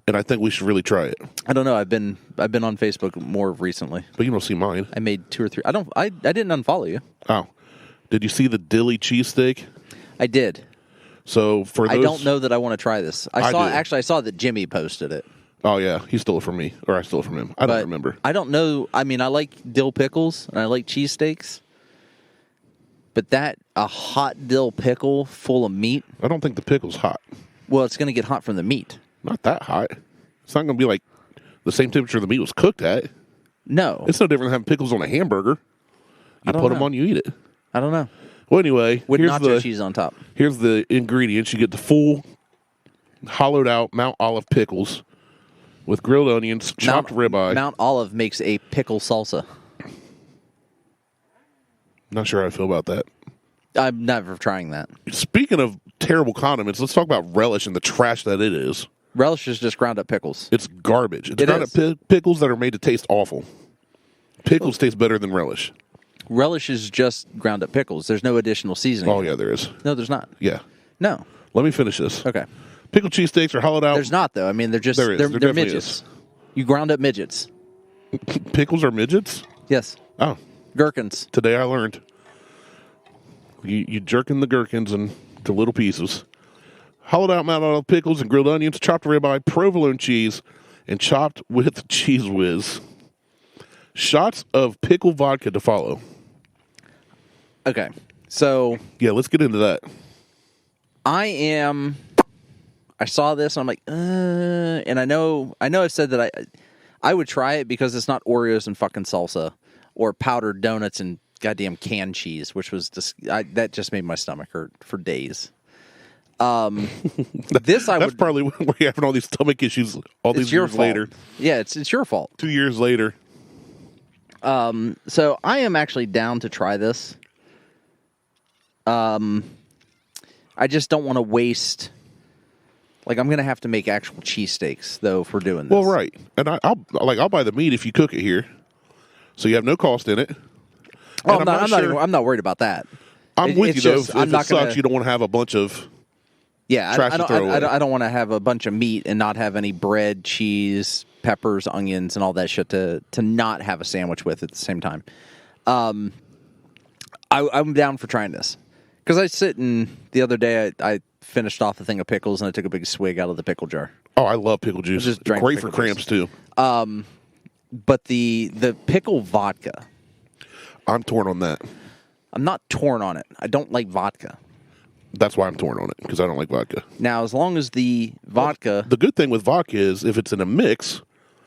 and I think we should really try it. I don't know. I've been on Facebook more recently. But you don't see mine. I made 2 or 3. I didn't unfollow you. Oh, did you see the dilly cheesesteak? I did. So for those, I don't know that I want to try this. I do. saw that Jimmy posted it. Oh yeah, he stole it from me, or I stole it from him. I don't remember. I don't know. I mean, I like dill pickles and I like cheesesteaks, but a hot dill pickle full of meat. I don't think the pickle's hot. Well, it's going to get hot from the meat. Not that hot. It's not going to be like the same temperature the meat was cooked at. No, It's no different than having pickles on a hamburger. You put them on, you eat it. I don't know. Well, anyway, With here's nacho cheese on top. Here's the ingredients. You get the full, hollowed out Mount Olive pickles with grilled onions, chopped ribeye. Mount Olive makes a pickle salsa. Not sure how I feel about that. I'm never trying that. Speaking of terrible condiments, let's talk about relish and the trash that it is. Relish is just ground up pickles. It's garbage. It's ground up pickles that are made to taste awful. Pickles taste better than relish. Relish is just ground up pickles. There's no additional seasoning. Oh, yeah, there is. No, there's not. Yeah. No. Let me finish this. Okay. Pickle cheesesteaks are hollowed out. There's not, though. I mean, they're just, they're midgets. You ground up midgets. Pickles are midgets? Yes. Oh. Gherkins. Today I learned. You jerking the gherkins into little pieces. Hollowed out Mount Olive pickles and grilled onions, chopped ribeye, provolone cheese, and chopped with cheese whiz. Shots of pickle vodka to follow. Okay. So. Yeah, let's get into that. I saw this and I'm like, and I know I've said that I would try it because it's not Oreos and fucking salsa or powdered donuts and goddamn canned cheese, which was that just made my stomach hurt for days. That's probably why you're having all these stomach issues all these years later. Yeah, it's your fault. 2 years later. So I am actually down to try this. I just don't want to waste. Like, I'm going to have to make actual cheesesteaks, though, for doing this. Well, right. And I'll buy the meat if you cook it here. So you have no cost in it. Oh, I'm not worried about that. I'm with you, though. If it sucks, you don't want to have a bunch of trash to throw away. I don't want to have a bunch of meat and not have any bread, cheese, peppers, onions, and all that shit to not have a sandwich with at the same time. I'm down for trying this. Because the other day, I finished off a thing of pickles, and I took a big swig out of the pickle jar. Oh, I love pickle juice. It's great for cramps, too. But the pickle vodka. I'm torn on that. I'm not torn on it. I don't like vodka. That's why I'm torn on it, because I don't like vodka. Now, as long as the vodka... Well, the good thing with vodka is if it's in a mix...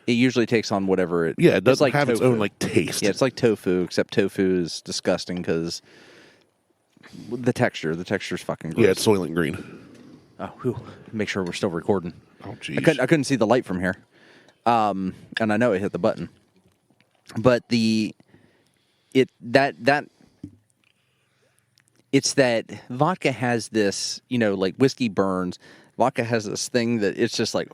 It usually takes on whatever it... Yeah, it doesn't have its own taste. Yeah, it's like tofu, except tofu is disgusting because the texture's fucking gross. Yeah, it's Soylent Green. Oh, whew. Make sure we're still recording. Oh, jeez. I couldn't see the light from here. And I know it hit the button. But it's that vodka has this, like whiskey burns. Vodka has this thing that it's just like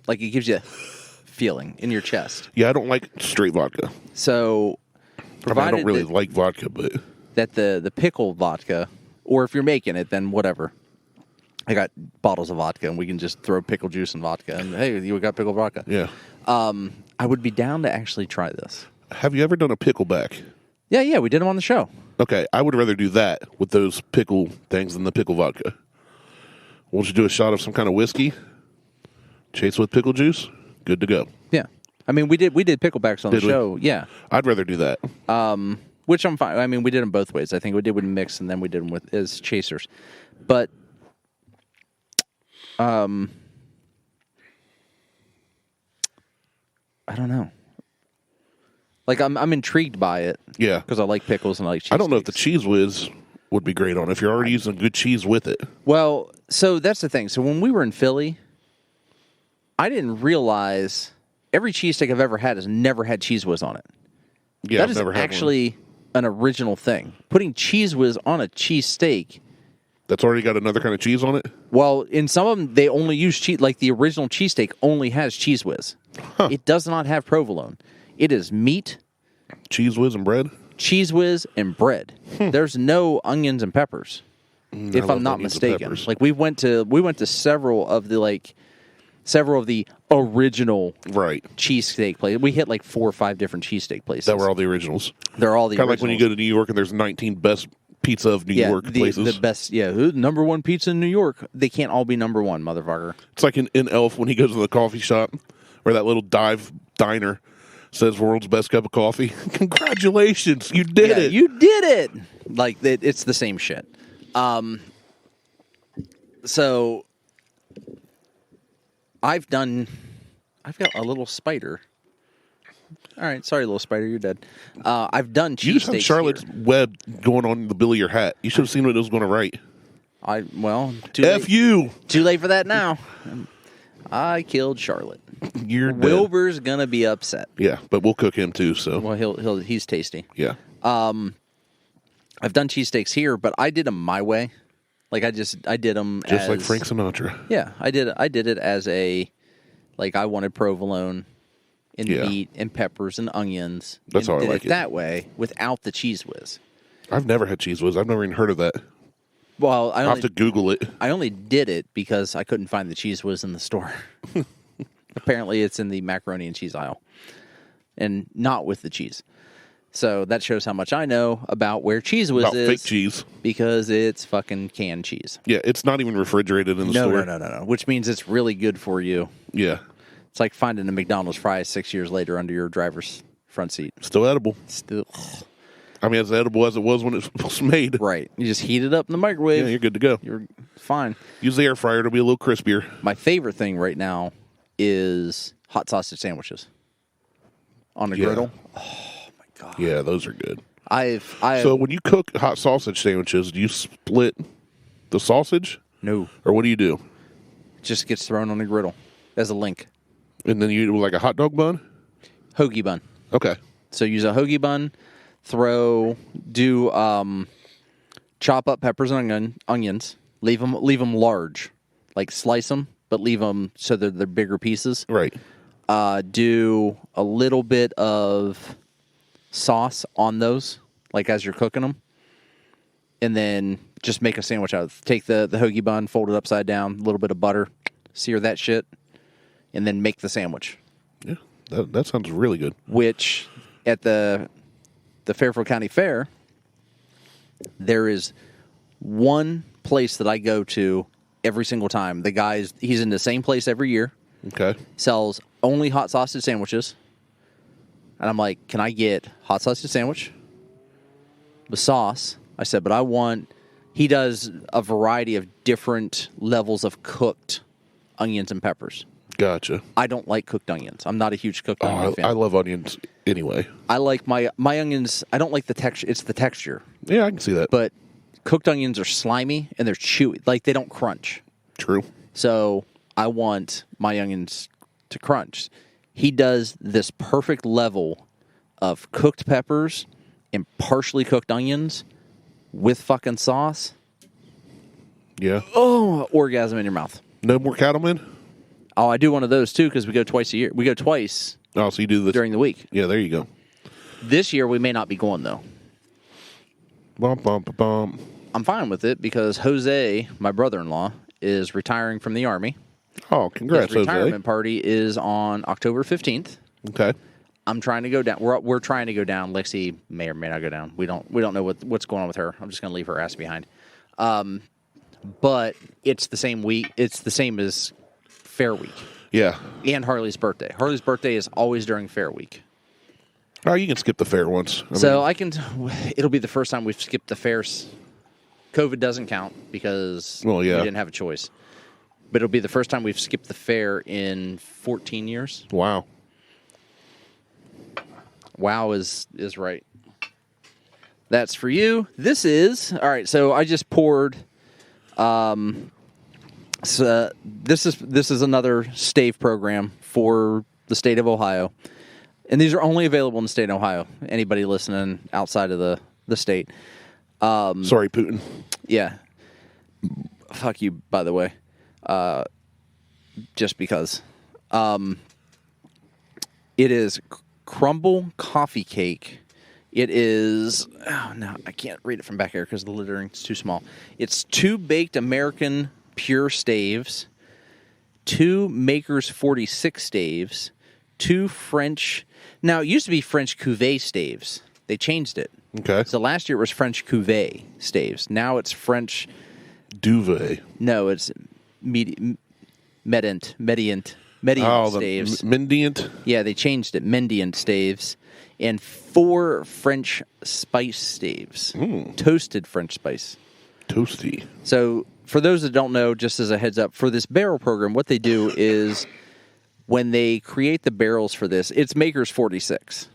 it gives you a feeling in your chest. Yeah, I don't like straight vodka. So, I don't really like vodka, but that the pickle vodka, or if you're making it, then whatever. I got bottles of vodka, and we can just throw pickle juice and vodka, and hey, you got pickle vodka. Yeah. I would be down to actually try this. Have you ever done a pickleback? Yeah, we did them on the show. Okay, I would rather do that with those pickle things than the pickle vodka. Won't you do a shot of some kind of whiskey? Chase with pickle juice? Good to go. Yeah. I mean, we did picklebacks on the show. Yeah. I'd rather do that. Which I'm fine. I mean, we did them both ways. I think we did with mix, and then we did them as chasers. But I don't know. Like, I'm intrigued by it. Yeah. Because I like pickles and I like cheese. I don't know if the cheese whiz would be great on it if you're already using good cheese with it. Well, so that's the thing. So when we were in Philly, I didn't realize every cheesesteak I've ever had has never had cheese whiz on it. Yeah, that I've is never had actually an original thing. Putting Cheese Whiz on a cheese steak. That's already got another kind of cheese on it? Well, in some of them, they only use cheese. Like the original cheesesteak only has Cheese Whiz. Huh. It does not have provolone. It is meat, Cheese Whiz and bread? Cheese Whiz, and bread. There's no onions and peppers, if I'm not mistaken. Like we went to several of the original cheesesteak places. We hit like 4 or 5 different cheesesteak places. That were all the originals. They're all the kind of originals. like when you go to New York and there's 19 best pizza of New York places. The best, number one pizza in New York. They can't all be number one, motherfucker. It's like in Elf when he goes to the coffee shop or that little dive diner says world's best cup of coffee. Congratulations, you did it. You did it. Like it's the same shit. So I've got a little spider. All right, sorry, little spider, you're dead. I've done cheesesteaks. You just had Charlotte's web going on the bill of your hat. You should have seen what it was going to write. Too you. Too late for that now. I killed Charlotte. You're dead. Wilbur's gonna be upset. Yeah, but we'll cook him too. So he's tasty. Yeah. I've done cheesesteaks here, but I did them my way. Like I did them just like Frank Sinatra. Yeah, I did it as I wanted provolone and meat and peppers and onions. That's how I like it that way without the Cheese Whiz. I've never had Cheese Whiz. I've never even heard of that. Well, I'll have to Google it. I only did it because I couldn't find the Cheese Whiz in the store. Apparently, it's in the macaroni and cheese aisle, and not with the cheese. So that shows how much I know about where Cheese Whiz is. Fake cheese. Because it's fucking canned cheese. Yeah, it's not even refrigerated in the store. No. Which means it's really good for you. Yeah. It's like finding a McDonald's fry 6 years later under your driver's front seat. Still edible. Still. I mean, as edible as it was when it was made. Right. You just heat it up in the microwave. Yeah, you're good to go. You're fine. Use the air fryer. It'll be a little crispier. My favorite thing right now is hot sausage sandwiches on a griddle. Oh, my God. Yeah, those are good. So when you cook hot sausage sandwiches, do you split the sausage? No. Or what do you do? It just gets thrown on the griddle as a link. And then you do like a hot dog bun? Hoagie bun. Okay. So use a hoagie bun, chop up peppers and onions, leave them large, like slice them, but leave them so they're bigger pieces. Right. Do a little bit of sauce on those, like as you're cooking them, and then just make a sandwich out of it. Take the hoagie bun, fold it upside down, a little bit of butter, sear that shit, and then make the sandwich. Yeah, that sounds really good. Which at the Fairfield County Fair, there is one place that I go to every single time. The guy's he's in the same place every year. Okay. Sells only hot sausage sandwiches. And I'm like, can I get hot sausage sandwich with sauce? I said, but he does a variety of different levels of cooked onions and peppers. Gotcha. I don't like cooked onions. I'm not a huge cooked onion fan. I love onions anyway. I like my onions. I don't like the texture. It's the texture. Yeah, I can see that. But cooked onions are slimy and they're chewy. Like they don't crunch. True. So I want my onions to crunch. He does this perfect level of cooked peppers and partially cooked onions with fucking sauce. Yeah. Oh, orgasm in your mouth. No more cattlemen? Oh, I do one of those too because we go twice a year. We go twice. Oh, so you do this during the week. Yeah, there you go. This year we may not be going though. Bum, bum, bum, bum. I'm fine with it because Jose, my brother-in-law, is retiring from the Army. Oh, congrats, His retirement party is on October 15th. Okay. I'm trying to go down. We're trying to go down. Lexi may or may not go down. We don't know what's going on with her. I'm just going to leave her ass behind. But it's the same week. It's the same as Fair Week. Yeah. And Harley's birthday. Harley's birthday is always during Fair Week. Oh, you can skip the fair once. It'll be the first time we've skipped the fairs. COVID doesn't count because we didn't have a choice. But it'll be the first time we've skipped the fair in 14 years. Wow. Wow is right. That's for you. This is all right. So I just poured. This is another stave program for the state of Ohio. And these are only available in the state of Ohio. Anybody listening outside of the state. Sorry, Putin. Yeah. Fuck you, by the way. Just because. It is Crumble coffee cake. It is... Oh, no, I can't read it from back here because the lettering's too small. It's 2 baked American pure staves, 2 Maker's 46 staves, 2 French... Now, it used to be French Cuvée staves. They changed it. Okay. So last year it was French Cuvée staves. Now it's French... Duvet. No, it's Menident staves. Menident? Yeah, they changed it. Menident staves. And 4 French spice staves. Toasted French spice. Toasty. So, for those that don't know, just as a heads up, for this barrel program, what they do is when they create the barrels for this, it's Maker's 46.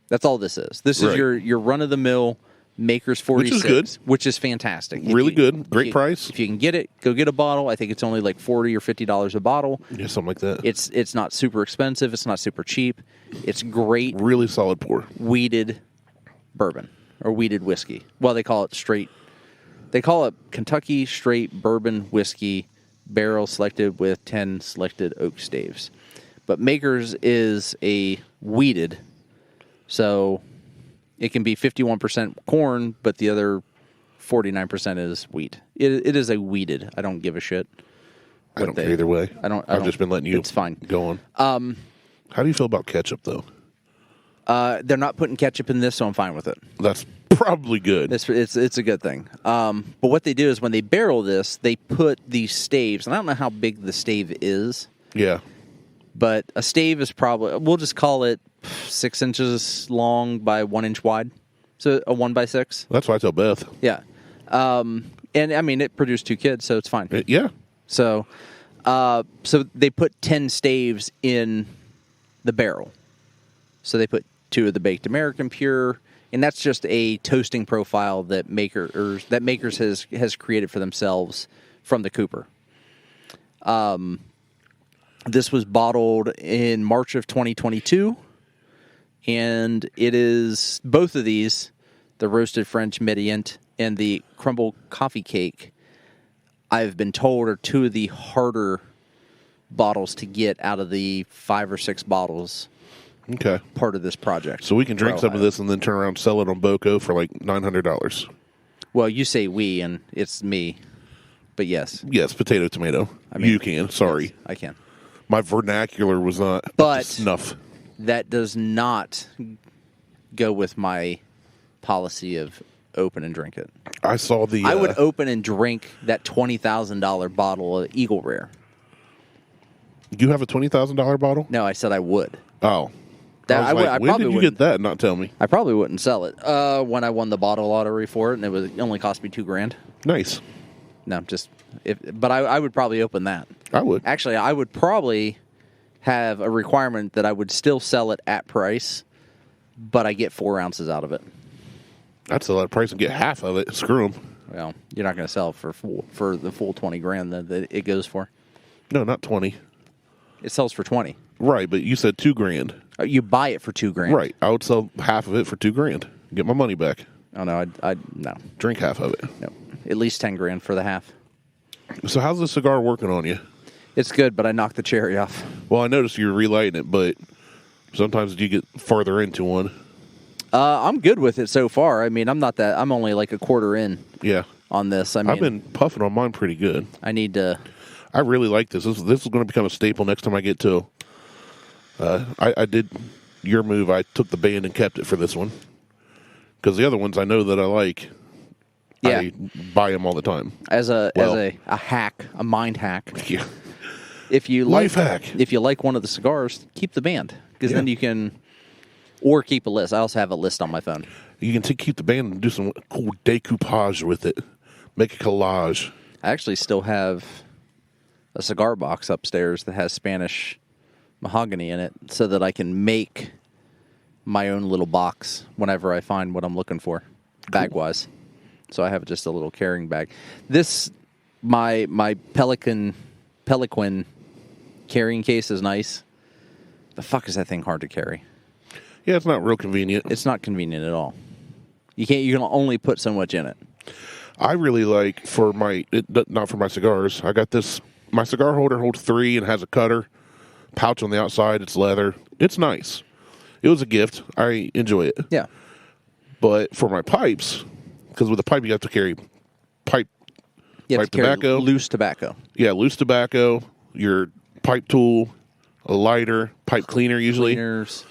That's all this is. This is your run-of-the-mill Maker's 46. Which is good. Which is fantastic. Really good. Great price. If you can get it, go get a bottle. I think it's only like $40 or $50 a bottle. Yeah, something like that. It's not super expensive. It's not super cheap. It's great. Really solid pour. Wheated bourbon or wheated whiskey. Well, they call it straight. They call it Kentucky straight bourbon whiskey, barrel selected with 10 selected oak staves. But Maker's is a wheated, so it can be 51% corn, but the other 49% is wheat. It is a wheated. I don't give a shit. I don't care either way. I've just been letting you it's fine. Go on. How do you feel about ketchup, though? They're not putting ketchup in this, so I'm fine with it. That's probably good. It's a good thing. But what they do is when they barrel this, they put these staves, and I don't know how big the stave is. Yeah. But a stave is probably, we'll just call it 6 inches long by 1 inch wide. So a 1x6. That's what I tell Beth. Yeah. And I mean, it produced 2 kids, so it's fine. Yeah. So they put 10 staves in the barrel. So they put 2 of the baked American pure, and that's just a toasting profile that Makers has created for themselves from the Cooper. This was bottled in March of 2022, and it is both of these, the roasted French Menident and the Crumble coffee cake, I've been told are 2 of the harder bottles to get out of the 5 or 6 bottles. Okay. Part of this project. So we can drink some of this and then turn around and sell it on BOCO for like $900. Well, you say we, and it's me. But yes. Yes, potato, tomato. I mean, you can. Sorry. Yes, I can. My vernacular was not but up to snuff. That does not go with my policy of open and drink it. I saw the... I would open and drink that $20,000 bottle of Eagle Rare. You have a $20,000 bottle? No, I said I would. Oh. When did you get that and not tell me? I probably wouldn't sell it. When I won the bottle lottery for it, and it only cost me $2,000. Nice. No, but I would probably open that. I would. Actually, I would probably have a requirement that I would still sell it at price, but I get 4 ounces out of it. I'd sell that price and get half of it. Screw them. Well, you're not going to sell it for the full $20,000 that it goes for. No, not 20. It sells for 20. Right, but you said $2,000. You buy it for $2,000. Right. I would sell half of it for $2,000. Get my money back. Oh no, I no. Drink half of it. No, at least $10,000 for the half. So how's the cigar working on you? It's good, but I knocked the cherry off. Well, I noticed you're relighting it, but sometimes you get farther into one. I'm good with it so far. I mean, I'm only like a quarter in. Yeah. On this, I mean, I've been puffing on mine pretty good. I need to. I really like this. This is going to become a staple next time I get to. I did your move. I took the band and kept it for this one because the other ones I know that I like. Yeah. I buy them all the time as a hack, a mind hack. Yeah. If you life hack. If you like one of the cigars, keep the band because then you can, or keep a list. I also have a list on my phone. You can keep the band and do some cool decoupage with it. Make a collage. I actually still have a cigar box upstairs that has Spanish mahogany in it so that I can make my own little box whenever I find what I'm looking for, bag-wise. So I have just a little carrying bag. This, my Pelican carrying case is nice. The fuck is that thing hard to carry? Yeah, it's not real convenient. It's not convenient at all. You can only put so much in it. I really like not for my cigars. I got this. My cigar holder holds 3 and has a cutter pouch on the outside. It's leather. It's nice. It was a gift. I enjoy it. Yeah. But for my pipes, because with a pipe you have to carry pipe tobacco, loose tobacco. Yeah, loose tobacco, your pipe tool, a lighter, pipe cleaner usually. Cleaners.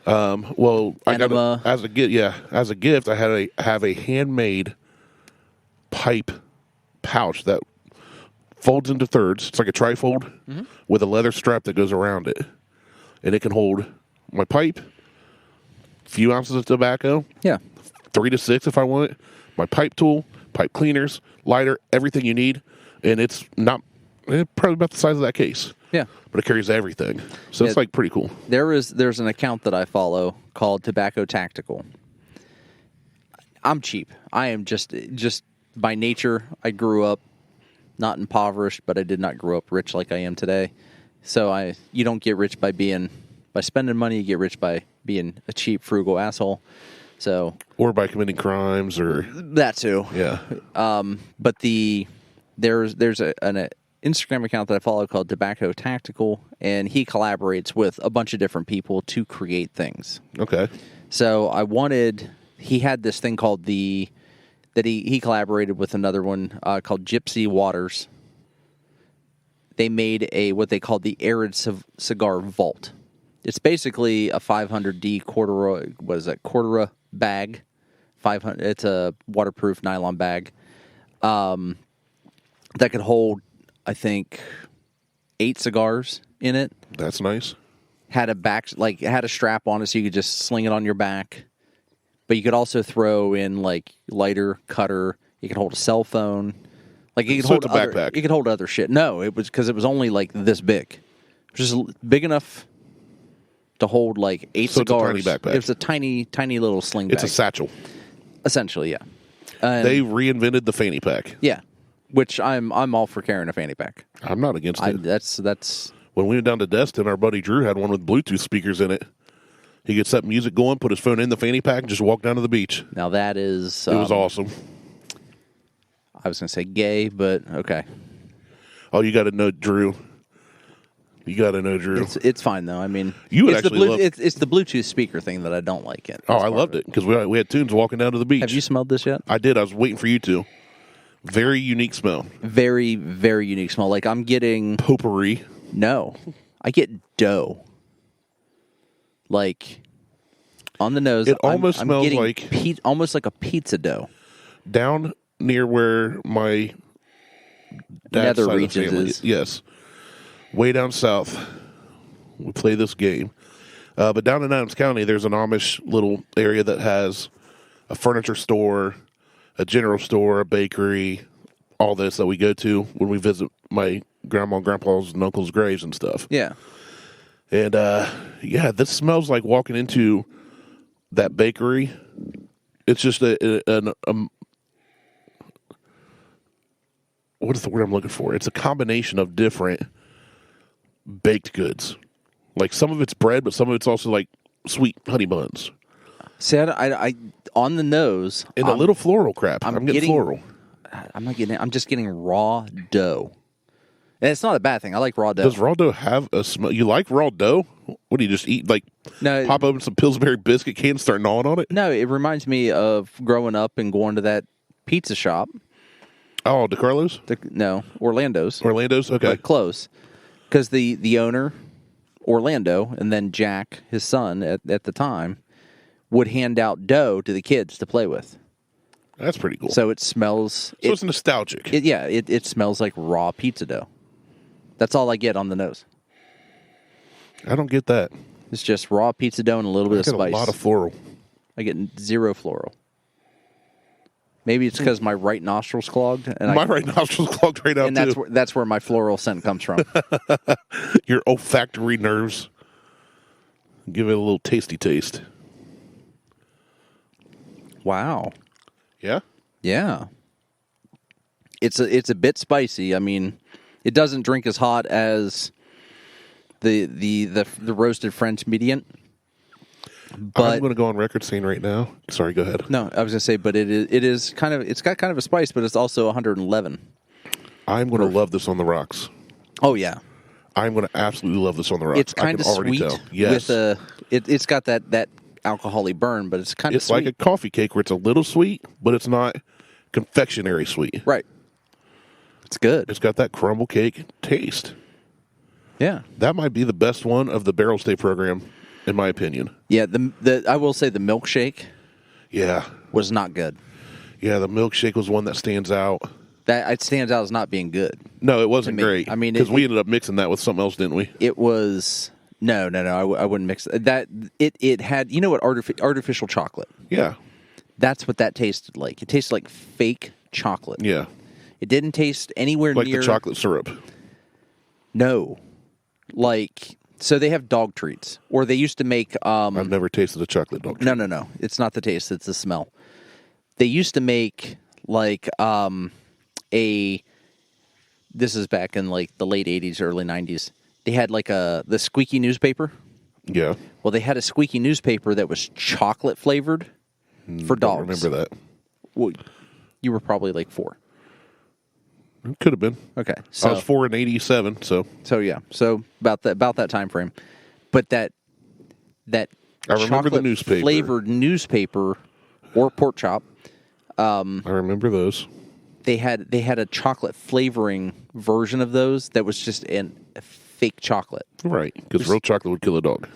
Well, I got Enema. as a gift. Yeah, as a gift, I have a handmade pipe pouch that folds into thirds. It's like a trifold with a leather strap that goes around it, and it can hold my pipe, a few ounces of tobacco, 3 to 6 if I want it, my pipe tool, pipe cleaners, lighter, everything you need, and it's probably about the size of that case. Yeah. But it carries everything. So it's like pretty cool. There's an account that I follow called Tobacco Tactical. I'm cheap. I am just by nature, I grew up not impoverished, but I did not grow up rich like I am today. So you don't get rich by spending money, you get rich by being a cheap, frugal asshole. So or by committing crimes or that too. Yeah. But there's an Instagram account that I follow called Tobacco Tactical, and he collaborates with a bunch of different people to create things. Okay. So he had this thing called he collaborated with another one called Gypsy Waters. They made what they called the Arid Cigar Vault. It's basically a 500D Cordura bag. 500. It's a waterproof nylon bag that could hold, I think, 8 cigars in it. That's nice. Had a strap on it so you could just sling it on your back. But you could also throw in lighter, cutter. You could hold a cell phone. It's a backpack. You could hold other shit. No, it was because it was only this big, just big enough to hold 8 cigars. It's a tiny backpack. It was a tiny little sling bag. It's a satchel. Essentially, yeah. They reinvented the fanny pack. Yeah, which I'm all for carrying a fanny pack. I'm not against it. That's when we went down to Destin, our buddy Drew had one with Bluetooth speakers in it. He could set music going, put his phone in the fanny pack, and just walk down to the beach. Now that is... it was awesome. I was going to say gay, but okay. Oh, you got to know Drew. You got to know Drew. It's fine, though. I mean, it's the Bluetooth speaker thing that I don't like it. Oh, I loved it because we had tunes walking down to the beach. Have you smelled this yet? I did. I was waiting for you to. Very unique smell. Very, very unique smell. I'm getting... Potpourri. No. I get dough. On the nose, it almost I'm smells getting like almost like a pizza dough. Down near where my dad's nether side of the regions family is. Yes, way down south. We play this game, but down in Adams County, there's an Amish little area that has a furniture store, a general store, a bakery, all this that we go to when we visit my grandma and grandpa's and uncle's graves and stuff. Yeah. And, this smells like walking into that bakery. It's just what is the word I'm looking for? It's a combination of different baked goods. Some of it's bread, but some of it's also sweet honey buns. See, I on the nose. And a little floral crap. I'm getting floral. I'm just getting raw dough. And it's not a bad thing. I like raw dough. Does raw dough have a smell? You like raw dough? What do you just eat? No, pop open some Pillsbury biscuit can and start gnawing on it? No, it reminds me of growing up and going to that pizza shop. Oh, DeCarlo's? No, Orlando's. Orlando's? Okay. Close. Because the owner, Orlando, and then Jack, his son at the time, would hand out dough to the kids to play with. That's pretty cool. So it smells... it's nostalgic. It smells like raw pizza dough. That's all I get on the nose. I don't get that. It's just raw pizza dough and a little bit of spice. A lot of floral. I get 0 floral. Maybe it's because my right nostril's clogged. And my right nostril's clogged right now, and too. that's where my floral scent comes from. Your olfactory nerves. Give it a little tasty taste. Wow. Yeah? Yeah. It's a bit spicy. I mean, it doesn't drink as hot as the roasted French Menident. But I'm going to go on record saying right now. Sorry, go ahead. No, I was going to say, but it's got kind of a spice, but it's also 111. I'm going to love this on the rocks. Oh yeah, I'm going to absolutely love this on the rocks. it's kind of sweet. Tell. Yes, with it's got that alcohol-y burn, but it's kind of sweet. It's like a coffee cake where it's a little sweet, but it's not confectionery sweet. Right. It's good. It's got that crumble cake taste. Yeah, that might be the best one of the barrel stay program, in my opinion. Yeah, the I will say the milkshake. Yeah, was not good. Yeah, the milkshake was one that stands out. That it stands out as not being good. No, it wasn't great. I mean, because we ended up mixing that with something else, didn't we? It was no. I wouldn't mix that. It had what artificial chocolate. Yeah, that's what that tasted like. It tasted like fake chocolate. Yeah, it didn't taste anywhere like near the chocolate syrup. No, so they have dog treats, or they used to make. I've never tasted a chocolate dog treat. No. It's not the taste; it's the smell. They used to make This is back in the late 80s, early 90s. They had the squeaky newspaper. Yeah. Well, they had a squeaky newspaper that was chocolate flavored for dogs. I remember that. Well, you were probably 4. It could have been. Okay, so I was 4 in 87, so yeah, so about that time frame. But that I remember the newspaper flavored newspaper or pork chop. I remember those. They had a chocolate flavoring version of those that was just a fake chocolate. Right, because real chocolate would kill a dog.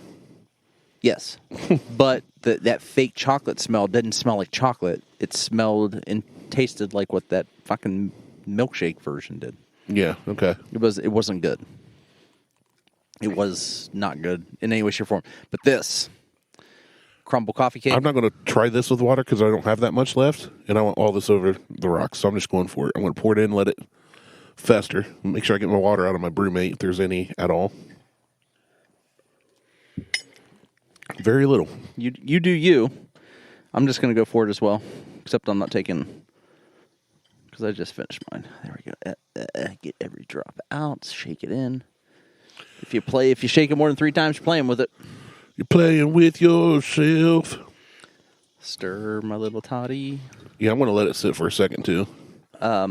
Yes, but that fake chocolate smell didn't smell like chocolate. It smelled and tasted like what that fucking milkshake version did. Yeah, okay. It wasn't good. It was not good in any way, shape, or form. But this Crumble coffee cake. I'm not going to try this with water because I don't have that much left, and I want all this over the rocks, so I'm just going for it. I'm going to pour it in, let it fester, make sure I get my water out of my brewmate if there's any at all. Very little. You do you. I'm just going to go for it as well, except I'm not taking, because I just finished mine. There we go. Get every drop out, shake it in. If you shake it more than 3 times, you're playing with it. You're playing with yourself. Stir my little toddy. Yeah, I'm going to let it sit for a second, too. But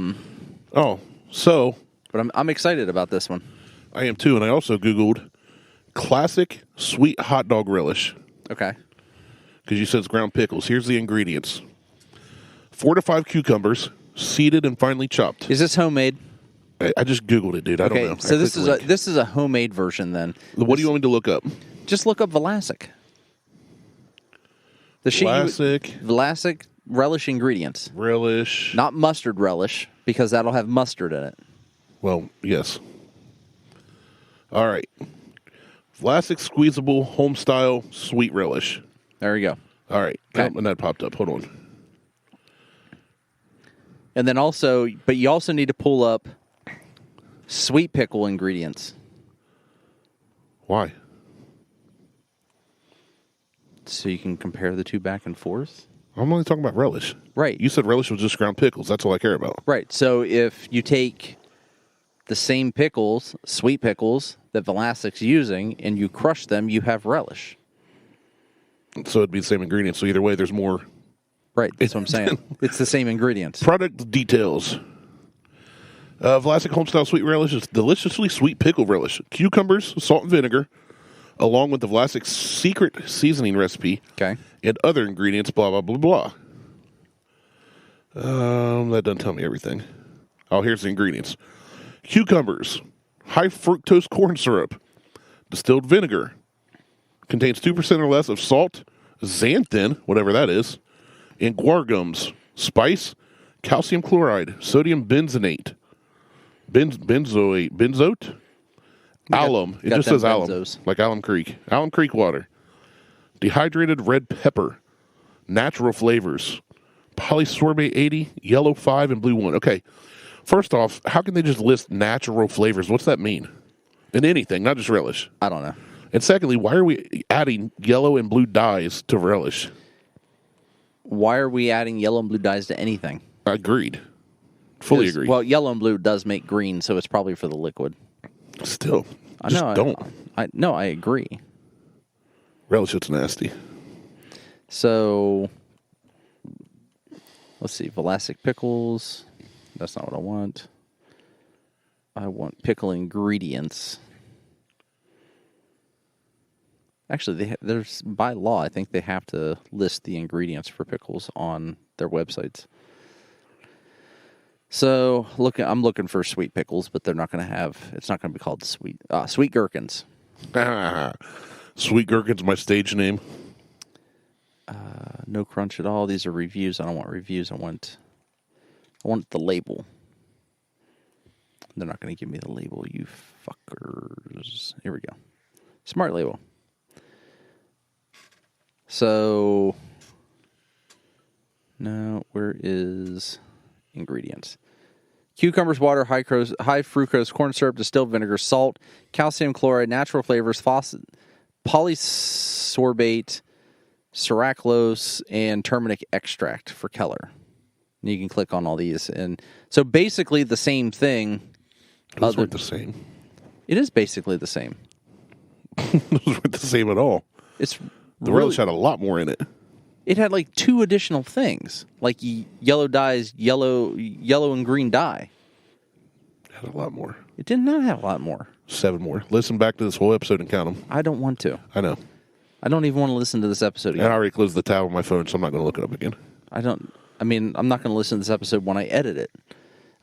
I'm excited about this one. I am, too, and I also Googled classic sweet hot dog relish. Okay. Because you said it's ground pickles. Here's the ingredients. 4 to 5 cucumbers, seeded and finely chopped. Is this homemade? I just Googled it, dude. I don't know. So this is a homemade version, then. What do you want me to look up? Just look up Vlasic. Vlasic relish ingredients. Relish. Not mustard relish, because that'll have mustard in it. Well, yes. All right. Vlasic squeezable home style sweet relish. There you go. All right. Okay. And that popped up. Hold on. And then you also need to pull up sweet pickle ingredients. Why? So you can compare the two back and forth? I'm only talking about relish. Right. You said relish was just ground pickles. That's all I care about. Right. So if you take the same pickles, sweet pickles, that Vlasic's using, and you crush them, you have relish. So it'd be the same ingredients. So either way, there's more. Right. That's what I'm saying. It's the same ingredients. Product details. Vlasic homestyle sweet relish is deliciously sweet pickle relish. Cucumbers, salt and vinegar, along with the Vlasic secret seasoning recipe. Okay. And other ingredients, blah, blah, blah, blah. That doesn't tell me everything. Oh, here's the ingredients. Cucumbers, high fructose corn syrup, distilled vinegar, contains 2% or less of salt, xanthan, whatever that is, and guar gums, spice, calcium chloride, sodium benzoate, benzoate, alum. It just says alum, like Alum Creek. Alum Creek water. Dehydrated red pepper, natural flavors, polysorbate 80, yellow 5, and blue 1. Okay, first off, how can they just list natural flavors? What's that mean? In anything, not just relish. I don't know. And secondly, why are we adding yellow and blue dyes to relish? Why are we adding yellow and blue dyes to anything? Agreed. Fully agree. Well, yellow and blue does make green, so it's probably for the liquid. Still, I know. don't. I agree. Relish, it's nasty. So, let's see. Vlasic pickles. That's not what I want. I want pickle ingredients. Actually, there's by law, I think they have to list the ingredients for pickles on their websites. So, I'm looking for sweet pickles, but they're not going to have. It's not going to be called sweet gherkins. Sweet gherkins, my stage name. No crunch at all. These are reviews. I don't want reviews. I want the label. They're not going to give me the label, you fuckers. Here we go. Smart label. So, no, where is ingredients? Cucumbers, water, high fructose corn syrup, distilled vinegar, salt, calcium chloride, natural flavors, polysorbate, ceraclose, and turmeric extract for color. And you can click on all these. And so basically the same thing. Those weren't the same. It is basically the same. Those weren't the same at all. The relish had a lot more in it. It had like 2 additional things, like yellow dyes, yellow and green dye. It had a lot more. It did not have a lot more. 7 more. Listen back to this whole episode and count them. I don't want to. I know. I don't even want to listen to this episode again. And I already closed the tab on my phone, so I'm not going to look it up again. I'm not going to listen to this episode when I edit it.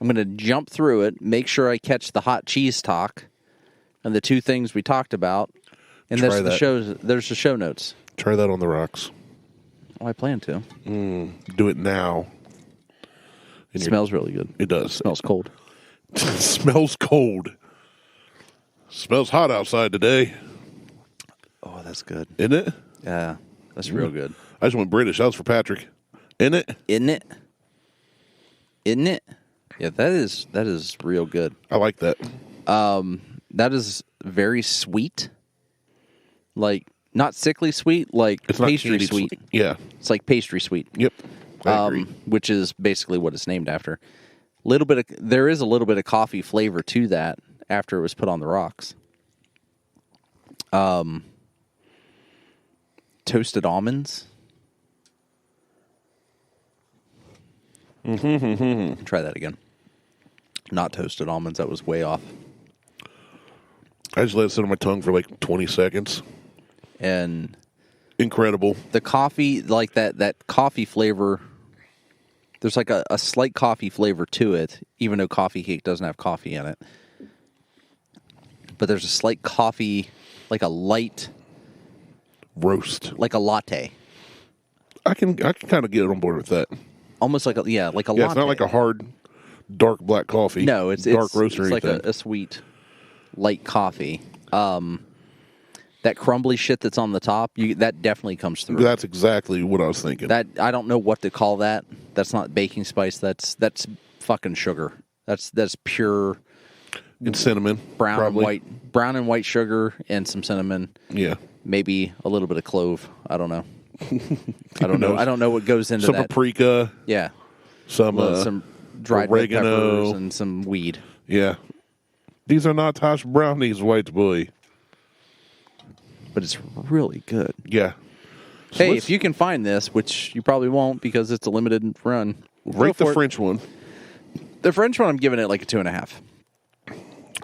I'm going to jump through it, make sure I catch the hot cheese talk and the 2 things we talked about. And there's the show notes. Try that on the rocks. Oh, I plan to. Do it now. It smells really good. It does. It smells cold. Smells cold. Smells hot outside today. Oh, that's good. Isn't it? Yeah, that's real good. I just went British. That was for Patrick. Isn't it? Isn't it? Isn't it? Yeah, that is real good. I like that. That is very sweet. Like, not sickly sweet, like it's pastry sweet. Yeah. It's like pastry sweet. Yep. I agree. Which is basically what it's named after. There is a little bit of coffee flavor to that after it was put on the rocks. Toasted almonds. Try that again. Not toasted almonds. That was way off. I just let it sit on my tongue for like 20 seconds. And incredible. The coffee, like that coffee flavor, there's like a slight coffee flavor to it, even though coffee cake doesn't have coffee in it. But there's a slight coffee, like a light roast, like a latte. I can kind of get on board with that. Almost like a latte. It's not like a hard, dark black coffee. No, it's dark roast or it's anything. Like a sweet, light coffee. That crumbly shit that's on the top, that definitely comes through. That's exactly what I was thinking. That I don't know what to call that. That's not baking spice. That's fucking sugar. That's pure. And cinnamon, brown probably. and white sugar, and some cinnamon. Yeah, maybe a little bit of clove. I don't know. I don't know. I don't know what goes into some that. Some paprika. Yeah, some dried oregano, red peppers, and some weed. Yeah, these are not Tosh brownies, white boy. But it's really good. Yeah. So hey, if you can find this, which you probably won't because it's a limited run, rate the French one. The French one, I'm giving it like a 2.5.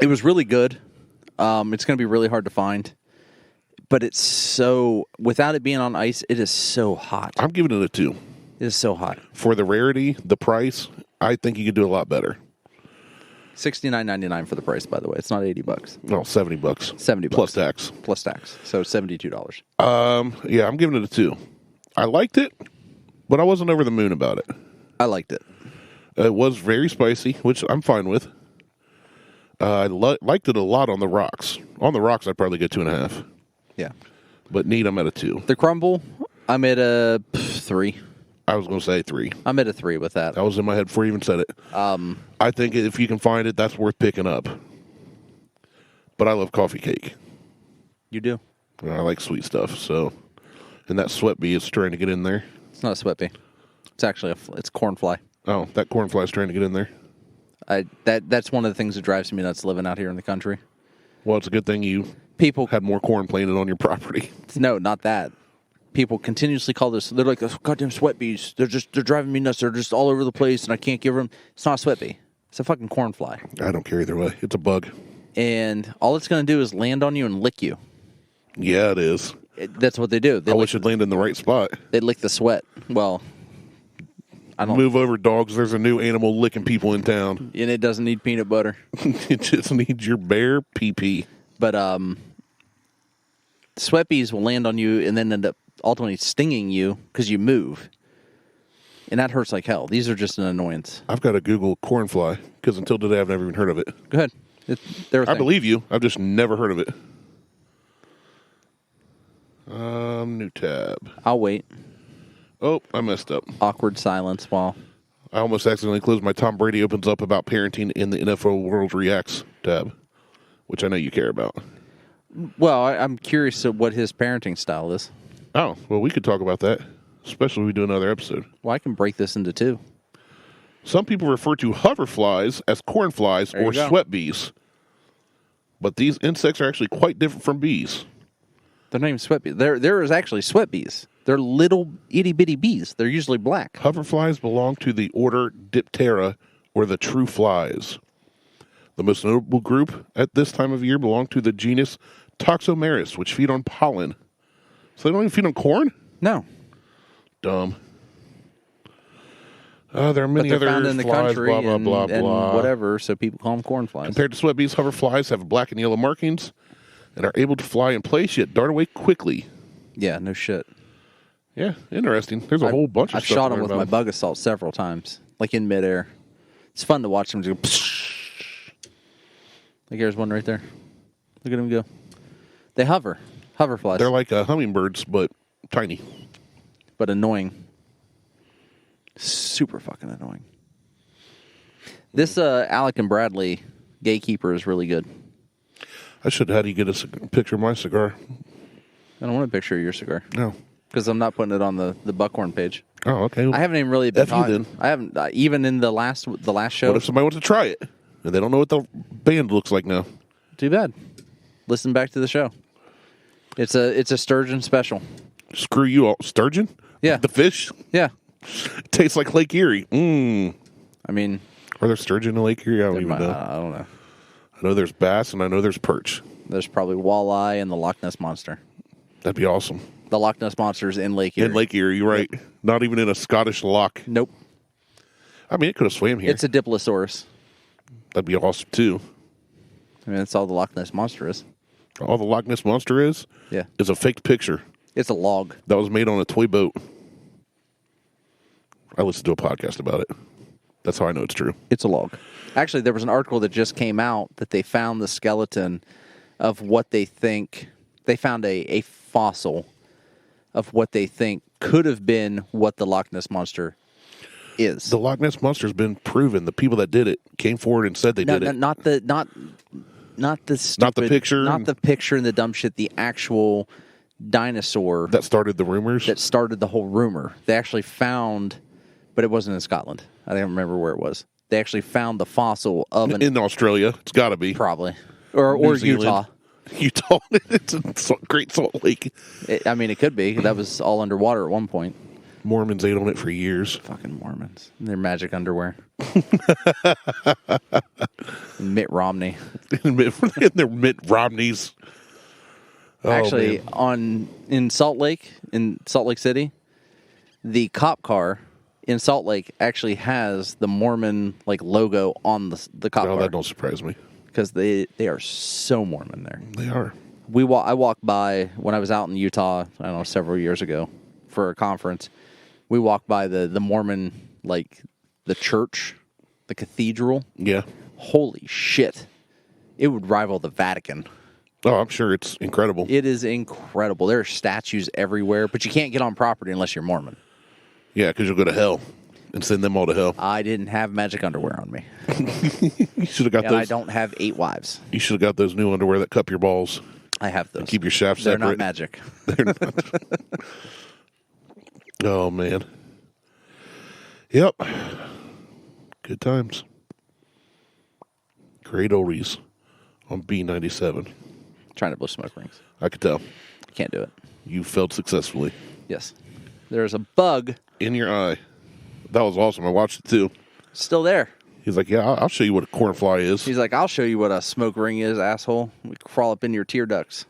It was really good. It's going to be really hard to find. But it's so, without it being on ice, it is so hot. I'm giving it a 2. It is so hot. For the rarity, the price, I think you could do a lot better. $69.99 for the price, by the way. It's not $80. No, $70. $70 plus tax. Plus tax. So $72. Yeah, I'm giving it a 2. I liked it, but I wasn't over the moon about it. I liked it. It was very spicy, which I'm fine with. I liked it a lot on the rocks. On the rocks, I'd probably get 2.5. Yeah. But neat, I'm at a 2. The crumble, I'm at a 3. I was going to say 3. I'm at a 3 with that. That was in my head before you even said it. I think if you can find it, that's worth picking up. But I love coffee cake. You do? I like sweet stuff, so... And that sweat bee is trying to get in there. It's not a sweat bee. It's actually it's corn fly. Oh, that corn fly is trying to get in there. That's one of the things that drives me nuts living out here in the country. Well, it's a good thing you people had more corn planted on your property. No, not that. people continuously call this. They're like, oh, goddamn sweat bees. They're driving me nuts. They're just all over the place, and I can't give them. It's not a sweat bee. It's a fucking corn fly. I don't care either way. It's a bug. And all it's going to do is land on you and lick you. Yeah, it is. That's what they do. I wish it'd land in the right spot. They lick the sweat. Well, I don't... Move over, dogs. There's a new animal licking people in town. And it doesn't need peanut butter. It just needs your bare pee-pee. But sweat bees will land on you and then end up ultimately stinging you because you move. And that hurts like hell. These are just an annoyance. I've got to Google cornfly because until today I've never even heard of it. Go ahead. I believe you. I've just never heard of it. New tab. I'll wait. Oh, I messed up. Awkward silence while... I almost accidentally closed my Tom Brady opens up about parenting in the NFL World Reacts tab, which I know you care about. Well, I'm curious of what his parenting style is. Oh, well, we could talk about that, especially when we do another episode. Well, I can break this into two. Some people refer to hoverflies as cornflies or sweat bees, but these insects are actually quite different from bees. They're not even sweat bees. There is actually sweat bees. They're little itty-bitty bees. They're usually black. Hoverflies belong to the order Diptera, or the true flies. The most notable group at this time of year belong to the genus Toxomeris, which feed on pollen. So they don't even feed on corn? No. Dumb. There are many other found in the flies, country blah, blah, and, blah, and blah. whatever, so people call them corn flies. Compared to sweat bees, hoverflies have black and yellow markings and are able to fly in place, yet dart away quickly. Yeah, no shit. Yeah, interesting. There's a whole bunch of I've stuff. shot them with my bug assault several times, like in midair. It's fun to watch them just go. Like there's one right there. Look at them go. They hover. Hoverflies. They're like hummingbirds, but tiny. But annoying. Super fucking annoying. This Alec and Bradley Gatekeeper is really good. I should have had you get a picture of my cigar. I don't want a picture of your cigar. No. Because I'm not putting it on the Buckhorn page. Oh, okay. I haven't even really been talking. I haven't even in the last show. What if somebody wants to try it and they don't know what the band looks like now? Too bad. Listen back to the show. It's a sturgeon special. Screw you all. Sturgeon? Yeah. The fish? Yeah. Tastes like Lake Erie. I mean, are there sturgeon in Lake Erie? I don't even know. I don't know. I know there's bass and I know there's perch. There's probably walleye and the Loch Ness Monster. That'd be awesome. The Loch Ness Monster's in Lake Erie. In Lake Erie, you're right. Yep. Not even in a Scottish loch. Nope. I mean, it could have swam here. It's a Diplosaurus. That'd be awesome, too. I mean, that's all the Loch Ness Monster is. All the Loch Ness Monster is a faked picture. It's a log. That was made on a toy boat. I listened to a podcast about it. That's how I know it's true. It's a log. Actually, there was an article that just came out that they found the skeleton of what they think. They found a fossil of what they think could have been what the Loch Ness Monster is. The Loch Ness Monster's been proven. The people that did it came forward and said they did it. Not the picture. Not the picture and the dumb shit. The actual dinosaur that started the rumors. That started the whole rumor. They actually found, but it wasn't in Scotland. I don't remember where it was. They actually found the fossil of in Australia. It's got to be probably or Utah. Utah. It's a Great Salt Lake. It could be. That was all underwater at one point. Mormons ate on it for years. Fucking Mormons. Their magic underwear. Mitt Romney. In their Mitt Romneys. Actually, in Salt Lake City, the cop car in Salt Lake actually has the Mormon logo on the cop car. That don't surprise me. Because they are so Mormon there. They are. I walked by when I was out in Utah, I don't know, several years ago for a conference. We walked by the Mormon, the church, the cathedral. Yeah. Holy shit. It would rival the Vatican. Oh, I'm sure it's incredible. It is incredible. There are statues everywhere, but you can't get on property unless you're Mormon. Yeah, because you'll go to hell and send them all to hell. I didn't have magic underwear on me. You should have got those. And I don't have 8 wives. You should have got those new underwear that cup your balls. I have those. And keep your shafts They're separate. not magic. They're not. Oh, man. Yep. Good times. Great oldies on B97. Trying to blow smoke rings. I could tell. Can't do it. You failed successfully. Yes. There's a bug. In your eye. That was awesome. I watched it too. Still there. He's like, yeah, I'll show you what a cornfly is. He's like, I'll show you what a smoke ring is, asshole. We crawl up into your tear ducts.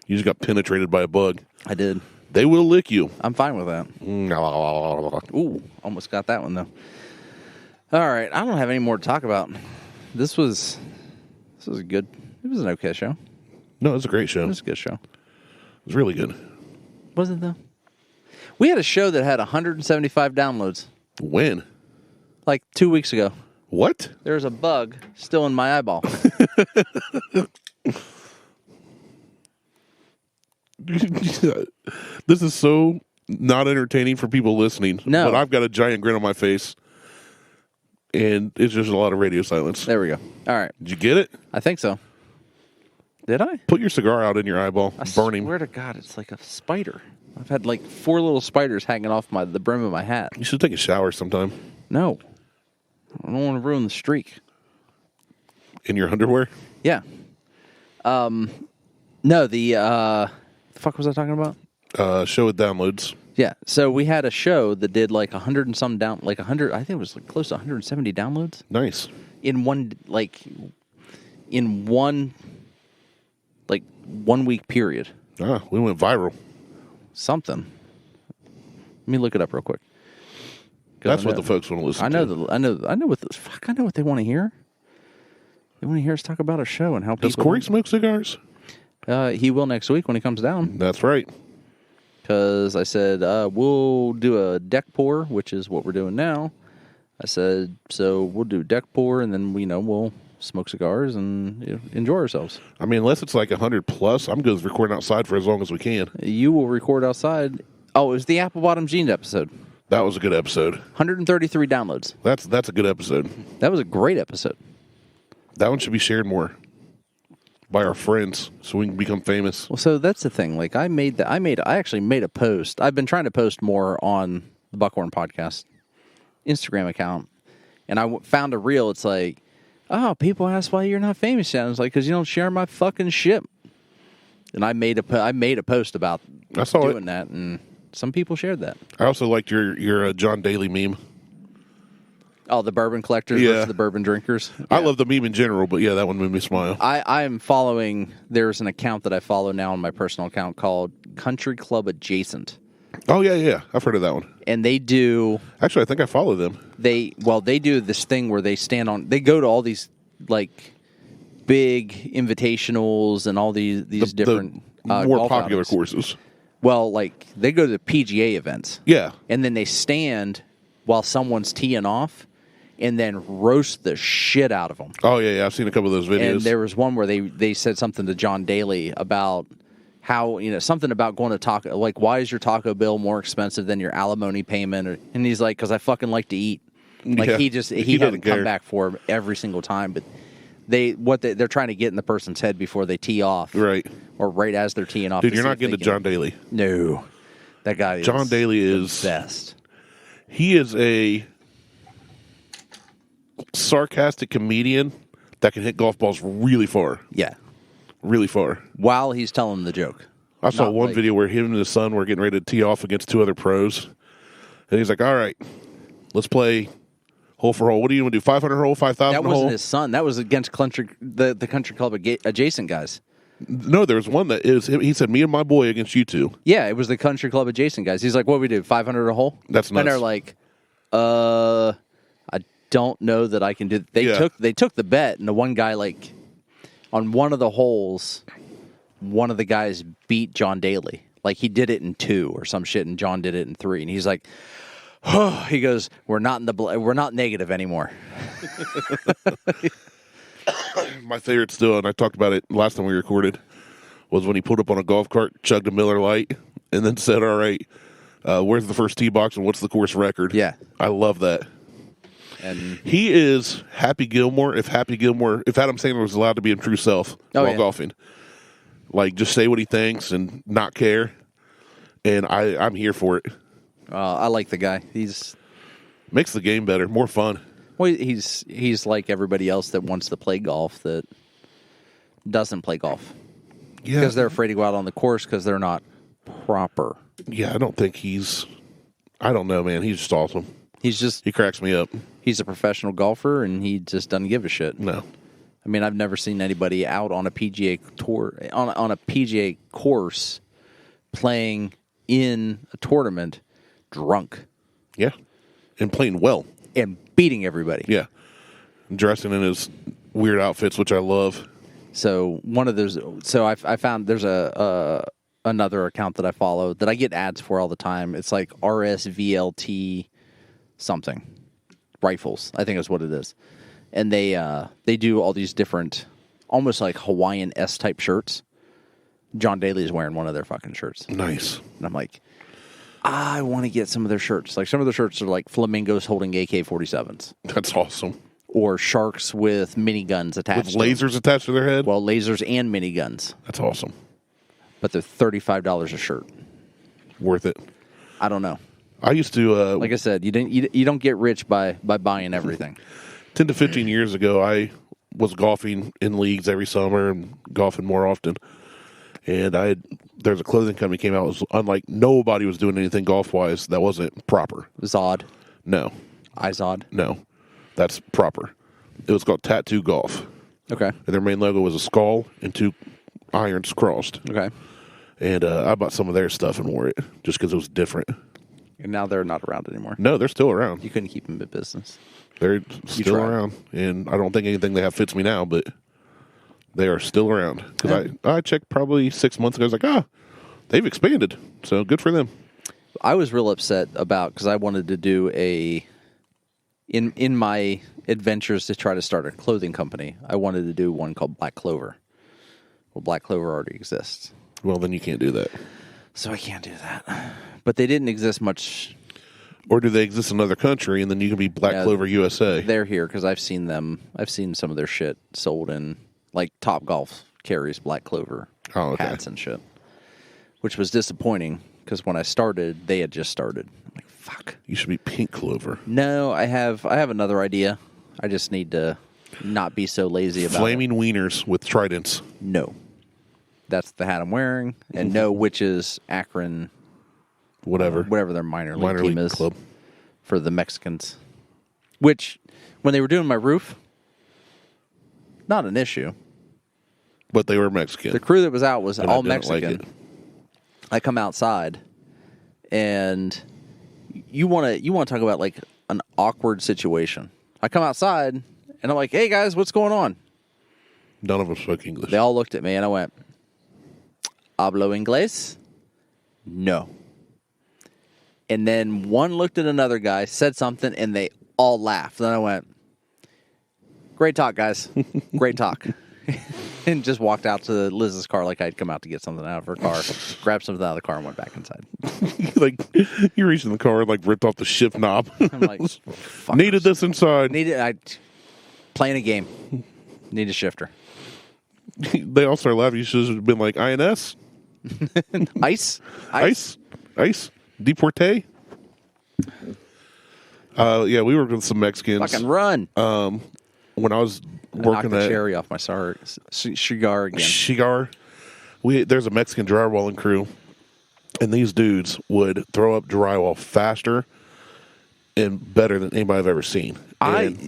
You just got penetrated by a bug. I did. They will lick you. I'm fine with that. Ooh, almost got that one, though. All right, I don't have any more to talk about. This was good. It was an okay show. No, it was a great show. It was a good show. It was really good. Was it, though? We had a show that had 175 downloads. When? Like 2 weeks ago. What? There's a bug still in my eyeball. This is so not entertaining for people listening. No. But I've got a giant grin on my face. And it's just a lot of radio silence. There we go. All right. Did you get it? I think so. Did I? Put your cigar out in your eyeball. Burn him. I swear to God, it's like a spider. I've had like 4 little spiders hanging off the brim of my hat. You should take a shower sometime. No. I don't want to ruin the streak. In your underwear? Yeah. No, the fuck was I talking about? Show with downloads. Yeah. So we had a show that did like 100 and some like 100, I think it was like close to 170 downloads. Nice. In one 1 week period. Ah, we went viral. Something. Let me look it up real quick. That's what the folks want to listen to. I know what they want to hear. They want to hear us talk about a show and how people. Does Corey smoke cigars? He will next week when he comes down. That's right. Because I said we'll do a deck pour, which is what we're doing now. I said so we'll do deck pour, and then we'll smoke cigars and enjoy ourselves. I mean, unless it's like 100 plus, I'm good with recording outside for as long as we can. You will record outside. Oh, it was the Apple Bottom Jeans episode. That was a good episode. 133 downloads. That's a good episode. That was a great episode. That one should be shared more by our friends so we can become famous. Well, so that's the thing. Like I actually made a post. I've been trying to post more on the Buckhorn Podcast Instagram account, and I found a reel. It's like, oh, people ask why you're not famous yet. I was like, because you don't share my fucking shit. And I made a post about doing that, and some people shared that. I also liked your John Daly meme. Oh, the bourbon collectors versus the bourbon drinkers. Yeah. I love the meme in general, but yeah, that one made me smile. I am following. There's an account that I follow now on my personal account called Country Club Adjacent. Oh yeah, I've heard of that one. And they do. Actually, I think I follow them. They do this thing where they go to all these like big invitationals and all these different more popular courses. Well, like they go to the PGA events. Yeah. And then they stand while someone's teeing off and then roast the shit out of them. Oh, yeah. I've seen a couple of those videos. And there was one where they said something to John Daly about how, something about going to Taco, like, why is your Taco bill more expensive than your alimony payment? And he's like, because I fucking like to eat. Like, he hadn't come back for him every single time, but they're trying to get in the person's head before they tee off. Right. Or right as they're teeing off. Dude, you're not getting to John Daly. No. That guy John Daly is the best. He is a sarcastic comedian that can hit golf balls really far. Yeah. Really far. While he's telling the joke. I saw one video where him and his son were getting ready to tee off against 2 other pros. And he's like, all right, let's play hole for hole. What do you want to do, 500 hole, 5,000 hole? That wasn't his son. That was against the Country Club Adjacent guys. No, there was one that he said, me and my boy against you 2. Yeah, it was the Country Club Adjacent guys. He's like, what do we do, 500 a hole? That's nuts. And they're like, I don't know that I can do that. They took the bet, and the one guy, like, on one of the holes, one of the guys beat John Daly. Like, he did it in 2 or some shit, and John did it in 3. And he's like, oh, he goes, we're not negative anymore. My favorite still, and I talked about it last time we recorded, was when he pulled up on a golf cart, chugged a Miller Lite, and then said, all right, where's the first tee box and what's the course record? Yeah. I love that. And he is Happy Gilmore if Adam Sandler was allowed to be his true self while golfing. Like, just say what he thinks and not care. And I'm here for it. I like the guy. Makes the game better, more fun. Well, he's like everybody else that wants to play golf that doesn't play golf. Yeah. Because they're afraid to go out on the course because they're not proper. Yeah, I don't think he's... I don't know, man. He's just awesome. He cracks me up. He's a professional golfer, and he just doesn't give a shit. No. I mean, I've never seen anybody out on a PGA tour, on a PGA course playing in a tournament drunk. Yeah. And playing well. And beating everybody. Yeah. Dressing in his weird outfits, which I love. So one of those. So I found there's another account that I follow that I get ads for all the time. It's like RSVLT something rifles, I think is what it is, and they do all these different, almost like Hawaiian S type shirts. John Daly is wearing one of their fucking shirts. Nice. And I'm like, I want to get some of their shirts. Like some of their shirts are like flamingos holding AK-47s. That's awesome. Or sharks with miniguns attached. With lasers attached to their head? Well, lasers and miniguns. That's awesome. But they're $35 a shirt. Worth it. I don't know. I used to... like I said, you don't get rich by buying everything. 10 to 15 years ago, I was golfing in leagues every summer and golfing more often. And there's a clothing company came out. It was unlike nobody was doing anything golf-wise that wasn't proper. Zod. No. iZod. No. That's proper. It was called Tattoo Golf. Okay. And their main logo was a skull and two irons crossed. Okay. And I bought some of their stuff and wore it just because it was different. And now they're not around anymore. No, they're still around. You couldn't keep them in business. They're still around. And I don't think anything they have fits me now, but they are still around. Because I checked probably 6 months ago. I was like, they've expanded. So good for them. I was real upset about, because I wanted to do in my adventures to try to start a clothing company, I wanted to do one called Black Clover. Well, Black Clover already exists. Well, then you can't do that. So I can't do that. But they didn't exist much. Or do they exist in another country, and then you can be Black Clover USA? They're here because I've seen them. I've seen some of their shit sold in, like Top Golf carries Black Clover hats and shit, which was disappointing because when I started, they had just started. I'm like, fuck. You should be Pink Clover. No, I have another idea. I just need to not be so lazy about Flaming wieners with tridents. No. That's the hat I'm wearing. And no, which is Akron, whatever their minor league team is club for the Mexicans. Which, when they were doing my roof, not an issue. But they were Mexican. The crew that was out was and all I didn't Mexican. like it. I come outside, and you want to talk about like an awkward situation. I come outside, and I'm like, "Hey guys, what's going on?" None of them spoke English. They all looked at me, and I went, "Hablo inglés?" No. And then one looked at another guy, said something, and they all laughed. Then I went, "Great talk, guys. Great talk." And just walked out to Liz's car like I'd come out to get something out of her car, grabbed something out of the car, and went back inside. Like, you reached in the car and, like, ripped off the shift knob. I'm like, needed this inside. Playing a game. Need a shifter. They all started laughing. You should have been like, INS? Ice? Deporte? Yeah, we worked with some Mexicans. Fucking run. When I was working the cherry off my cigar again. Cigar. There's a Mexican drywalling crew, and these dudes would throw up drywall faster and better than anybody I've ever seen.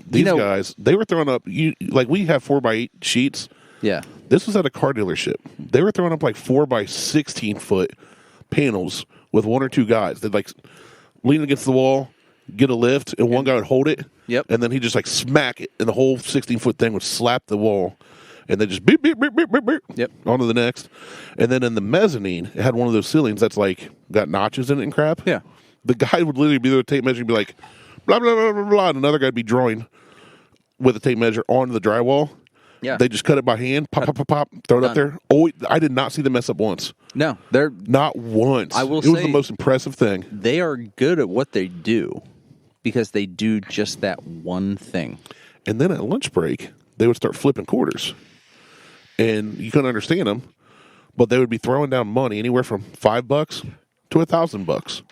These guys, they were throwing up, like we have 4x8 sheets. Yeah. This was at a car dealership. They were throwing up like 4x16 foot panels with one or two guys. They'd like lean against the wall, get a lift, and one guy would hold it. Yep. And then he'd just like smack it, and the whole 16-foot thing would slap the wall, and then just beep, beep, beep, beep, beep, beep. Yep. On to the next. And then in the mezzanine, it had one of those ceilings that's like got notches in it and crap. Yeah. The guy would literally be there with a tape measure and be like, blah, blah, blah, blah, blah, and another guy would be drawing with a tape measure onto the drywall. Yeah. They just cut it by hand, pop, pop, pop, pop, throw it up there. Oh, I did not see them mess up once. No, they're not once. I will say it was say the most impressive thing. They are good at what they do because they do just that one thing. And then at lunch break, they would start flipping quarters. And you couldn't understand them, but they would be throwing down money anywhere from $5 to $1,000.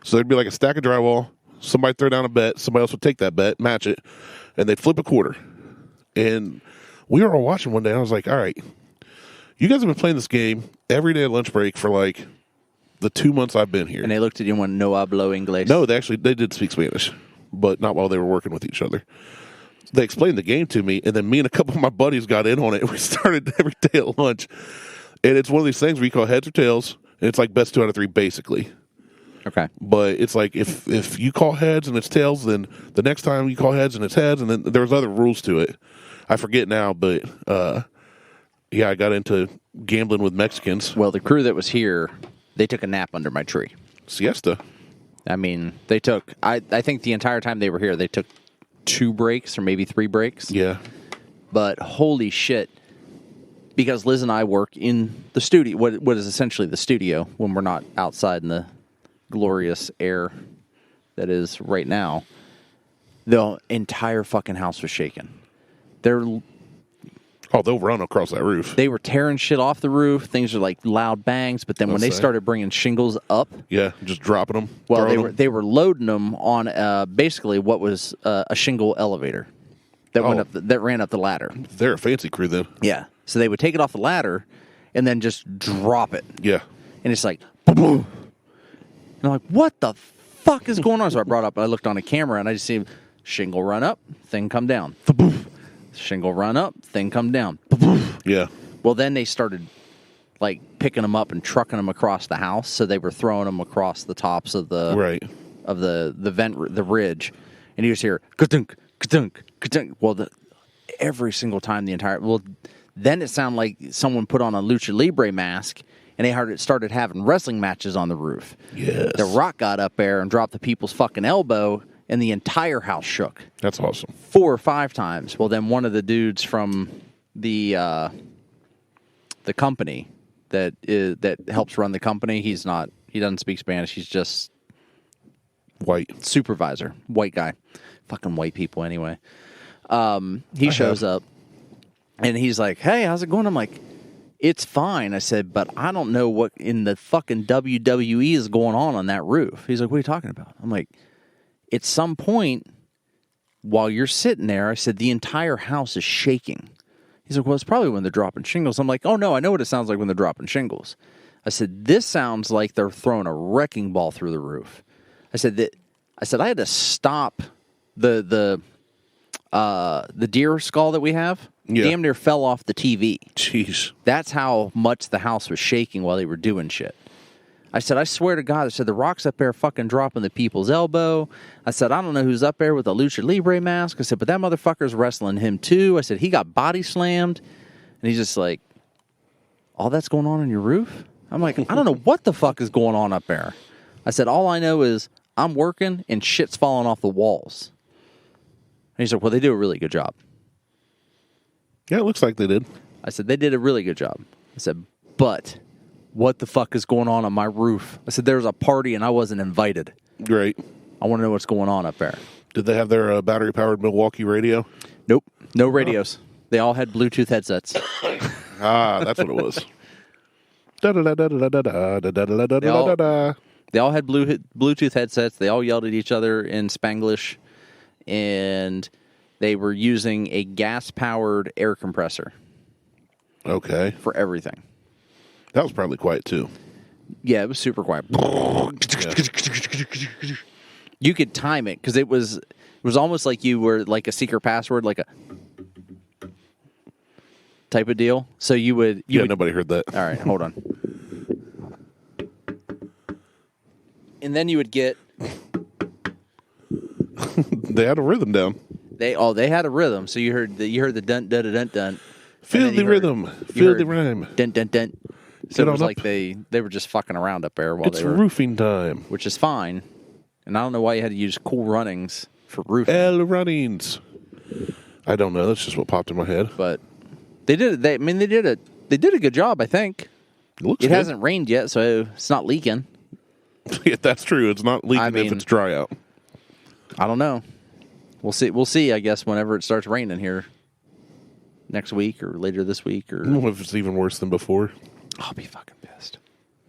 So there'd be like a stack of drywall. Somebody throw down a bet. Somebody else would take that bet, match it, and they'd flip a quarter. And we were all watching one day, and I was like, all right, you guys have been playing this game every day at lunch break for like the 2 months I've been here. And they looked at you and went, no hablo inglés. No, they did speak Spanish, but not while they were working with each other. They explained the game to me, and then me and a couple of my buddies got in on it. We started every day at lunch. And it's one of these things where you call heads or tails, and it's like best 2 out of 3, basically. Okay. But it's like if you call heads and it's tails, then the next time you call heads and it's heads, and then there's other rules to it. I forget now, but yeah, I got into gambling with Mexicans. Well, the crew that was here, they took a nap under my tree. Siesta. I mean, they took, I think the entire time they were here, they took 2 breaks or maybe 3 breaks. Yeah. But holy shit. Because Liz and I work in the studio, what is essentially the studio when we're not outside in the glorious air that is right now, the entire fucking house was shaking. They'll run across that roof. They were tearing shit off the roof. Things are like loud bangs. But then when they started bringing shingles up, yeah, just dropping them. Well, they were loading them on basically what was a shingle elevator that went up that ran up the ladder. They're a fancy crew then. Yeah, so they would take it off the ladder and then just drop it. Yeah, and it's like, boom, boom. And I'm like, what the fuck is going on? So I brought up, I looked on a camera and I just see shingle run up, thing come down. Shingle run up, thing come down. Yeah. Well, then they started like picking them up and trucking them across the house. So they were throwing them across the tops of the vent, the ridge, and you just hear ka-dunk, ka-dunk, ka-dunk. Well, every single time then it sounded like someone put on a lucha libre mask, and they started having wrestling matches on the roof. Yes. The Rock got up there and dropped the people's fucking elbow, and the entire house shook. That's awesome. 4 or 5 times. Well, then one of the dudes from the company that helps run the company, he doesn't speak Spanish. He's just white supervisor, white guy, fucking white people anyway. He shows up and he's like, "Hey, how's it going?" I'm like, "It's fine." I said, "But I don't know what in the fucking WWE is going on that roof." He's like, "What are you talking about?" I'm like, at some point, while you're sitting there, I said, the entire house is shaking. He's like, well, it's probably when they're dropping shingles. I'm like, oh, no, I know what it sounds like when they're dropping shingles. I said, this sounds like they're throwing a wrecking ball through the roof. I said, I had to stop the deer skull that we have. Yeah. Damn near fell off the TV. Jeez. That's how much the house was shaking while they were doing shit. I said, I swear to God, I said, the Rock's up there fucking dropping the people's elbow. I said, I don't know who's up there with a lucha libre mask. I said, but that motherfucker's wrestling him too. I said, he got body slammed. And he's just like, all that's going on your roof? I'm like, I don't know what the fuck is going on up there. I said, all I know is I'm working and shit's falling off the walls. And he's like, well, they do a really good job. Yeah, it looks like they did. I said, they did a really good job. I said, but what the fuck is going on my roof? I said, there's a party and I wasn't invited. Great. I want to know what's going on up there. Did they have their battery-powered Milwaukee radio? Nope. No radios. They all had Bluetooth headsets. That's what it was. They all had Bluetooth headsets. They all yelled at each other in Spanglish. And they were using a gas-powered air compressor. Okay. For everything. That was probably quiet, too. Yeah, it was super quiet. Yeah. You could time it, because it was almost like you were like a secret password, like a type of deal. So you would... nobody heard that. All right, hold on. And then you would get... They had a rhythm down. They had a rhythm. So you heard the dun dun dun dun. Feel the rhythm. Feel the rhyme. Dun dun dun. So it was like they were just fucking around up there while they were... It's roofing time. Which is fine. And I don't know why you had to use Cool Runnings for roofing. El Runnings. I don't know. That's just what popped in my head. But they did it. They did a good job, I think. It hasn't rained yet, so it's not leaking. Yeah, that's true. It's not leaking if it's dry out. I don't know. We'll see. We'll see, I guess, whenever it starts raining here next week or later this week. Or if it's even worse than before. I'll be fucking pissed.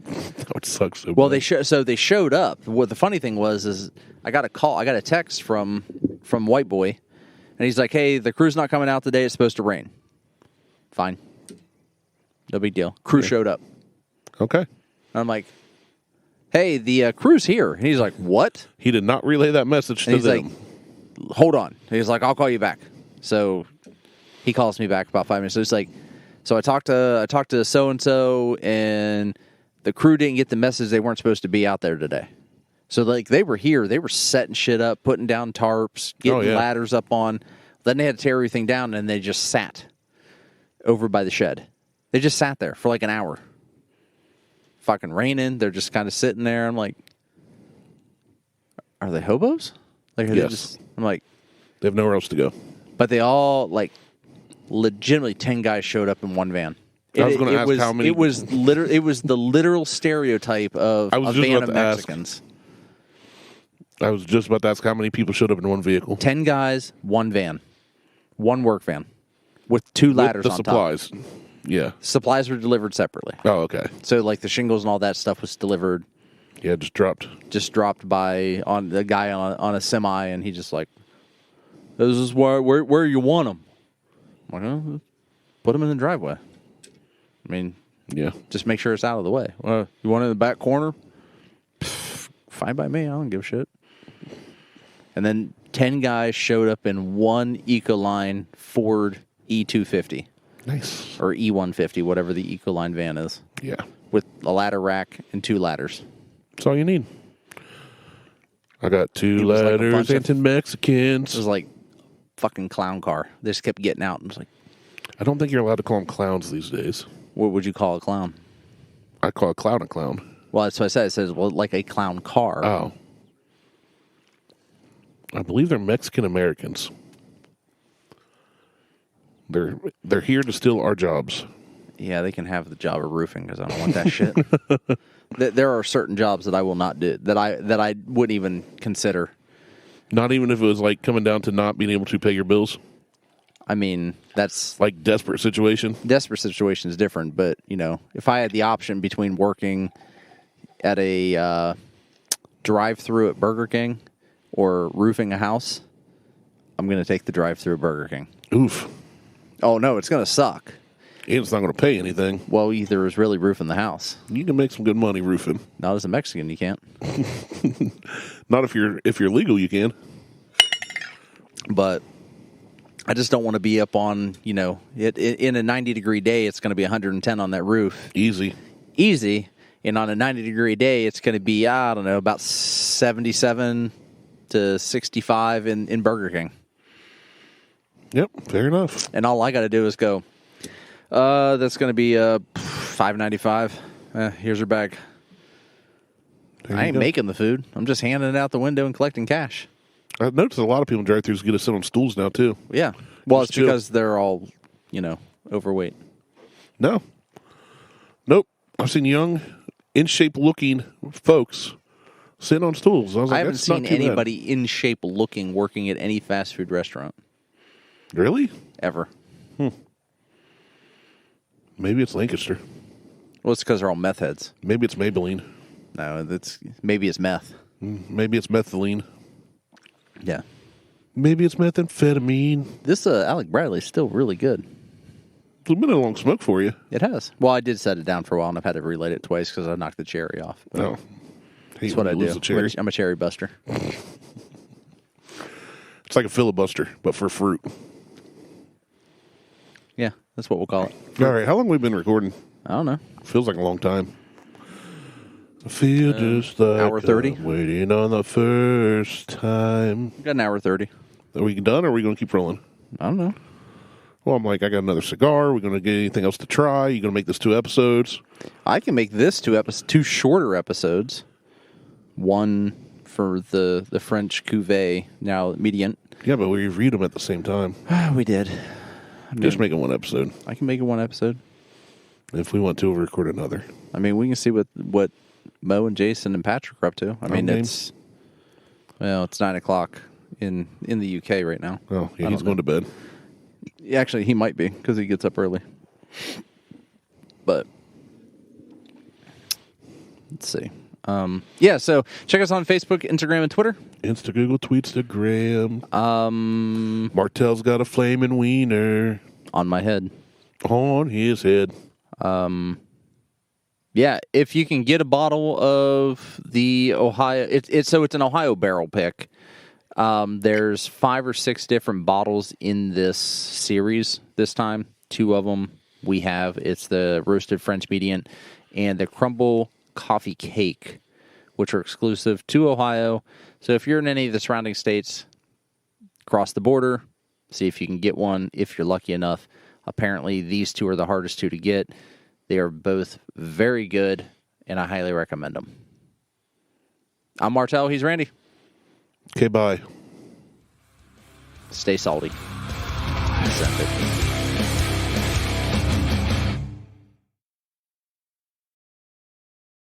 That would suck so bad. Well, they showed up. What the funny thing was I got a text from White Boy, and he's like, "Hey, the crew's not coming out today. It's supposed to rain." Fine, no big deal. Crew showed up. Okay. And I'm like, hey, the crew's here. And he's like, what? He did not relay that message to them. Like, hold on. He's like, I'll call you back. So he calls me back about 5 minutes. So it's like, so I talked to so-and-so, and the crew didn't get the message they weren't supposed to be out there today. So, like, they were here. They were setting shit up, putting down tarps, getting ladders up on. Then they had to tear everything down, and they just sat over by the shed. They just sat there for like an hour. Fucking raining. They're just kind of sitting there. I'm like, are they hobos? Like, yes. I'm like, they have nowhere else to go. But they all, like, legitimately 10 guys showed up in one van. I was going to ask how many. It was the literal stereotype of a van of Mexicans. I was just about to ask how many people showed up in one vehicle. 10 guys, one van. One work van. With 2 ladders on supplies. top. Yeah. Supplies were delivered separately. Oh, okay. So, like, the shingles and all that stuff was delivered. Yeah, just dropped. Just dropped by on the guy on a semi, and he just like, this is where you want them. I'm like, oh, put them in the driveway. I mean, yeah. Just make sure it's out of the way. You want it in the back corner? Pff, fine by me. I don't give a shit. And then 10 guys showed up in one Ecoline Ford E250. Nice. Or E150, whatever the Ecoline van is. Yeah. With a ladder rack and 2 ladders. That's all you need. I got 2 ladders and 10 Mexicans. It was like fucking clown car. They just kept getting out. And was like, I don't think you're allowed to call them clowns these days. What would you call a clown? I call a clown a clown. Well, that's what I said. It says, well, like a clown car. Oh. I believe they're Mexican Americans. They're here to steal our jobs. Yeah, they can have the job of roofing because I don't want that shit. There are certain jobs that I will not do, that I wouldn't even consider. Not even if it was like coming down to not being able to pay your bills? I mean, that's... Like desperate situation? Desperate situation is different, but, you know, if I had the option between working at a drive-thru at Burger King or roofing a house, I'm going to take the drive-thru at Burger King. Oof. Oh, no, it's going to suck. And it's not going to pay anything. Well, either is really roofing the house. You can make some good money roofing. Not as a Mexican, you can't. Not if you're legal, you can. But I just don't want to be up on, you know, in a 90-degree day, it's going to be 110 on that roof. Easy. And on a 90-degree day, it's going to be, I don't know, about 77 to 65 in Burger King. Yep, fair enough. And all I got to do is go, that's going to be $5.95. Here's your bag. I ain't making the food. I'm just handing it out the window and collecting cash. I've noticed a lot of people in drive-thrus get to sit on stools now, too. Yeah. Well, just it's because they're all, you know, overweight. No. Nope. I've seen young, in-shape-looking folks sitting on stools. I haven't seen anybody in shape looking working at any fast food restaurant. Really? Ever. Maybe it's Lancaster. Well, it's because they're all meth heads. Maybe it's Maybelline. No, maybe it's meth. Maybe it's methylene. Yeah. Maybe it's methamphetamine. This Alec Bradley's still really good. It's been a long smoke for you. It has. Well, I did set it down for a while, and I've had to relight it twice because I knocked the cherry off. Oh. That's what I do. I'm a cherry buster. It's like a filibuster, but for fruit. Yeah, that's what we'll call it. All right, how long have we been recording? I don't know. Feels like a long time. I feel just like hour 30. Waiting on the first time. We got an hour 30. Are we done, or are we going to keep rolling? I don't know. Well, I'm like, I got another cigar. Are we going to get anything else to try? You going to make this 2 episodes? I can make this 2 shorter episodes. One for the French cuvee, now Menident. Yeah, but we read them at the same time. We did. Just make it 1 episode. I can make it 1 episode. If we want to, we'll record another. I mean, we can see what Mo and Jason and Patrick are up to. I mean, it's 9 o'clock in the UK right now. Oh, yeah, he's going to bed. Actually, he might be because he gets up early. But let's see. So check us on Facebook, Instagram, and Twitter. Google, Tweetstagram. Martelle's got a flaming wiener on my head. On his head. Yeah, if you can get a bottle of the Ohio, it's an Ohio barrel pick. There's 5 or 6 different bottles in this series this time. 2 of them we have. It's the Roasted French Medium and the Crumble Coffee Cake, which are exclusive to Ohio. So if you're in any of the surrounding states, cross the border, see if you can get one if you're lucky enough. Apparently, these 2 are the hardest 2 to get. They are both very good, and I highly recommend them. I'm Martelle. He's Randy. Okay, bye. Stay salty. Send it.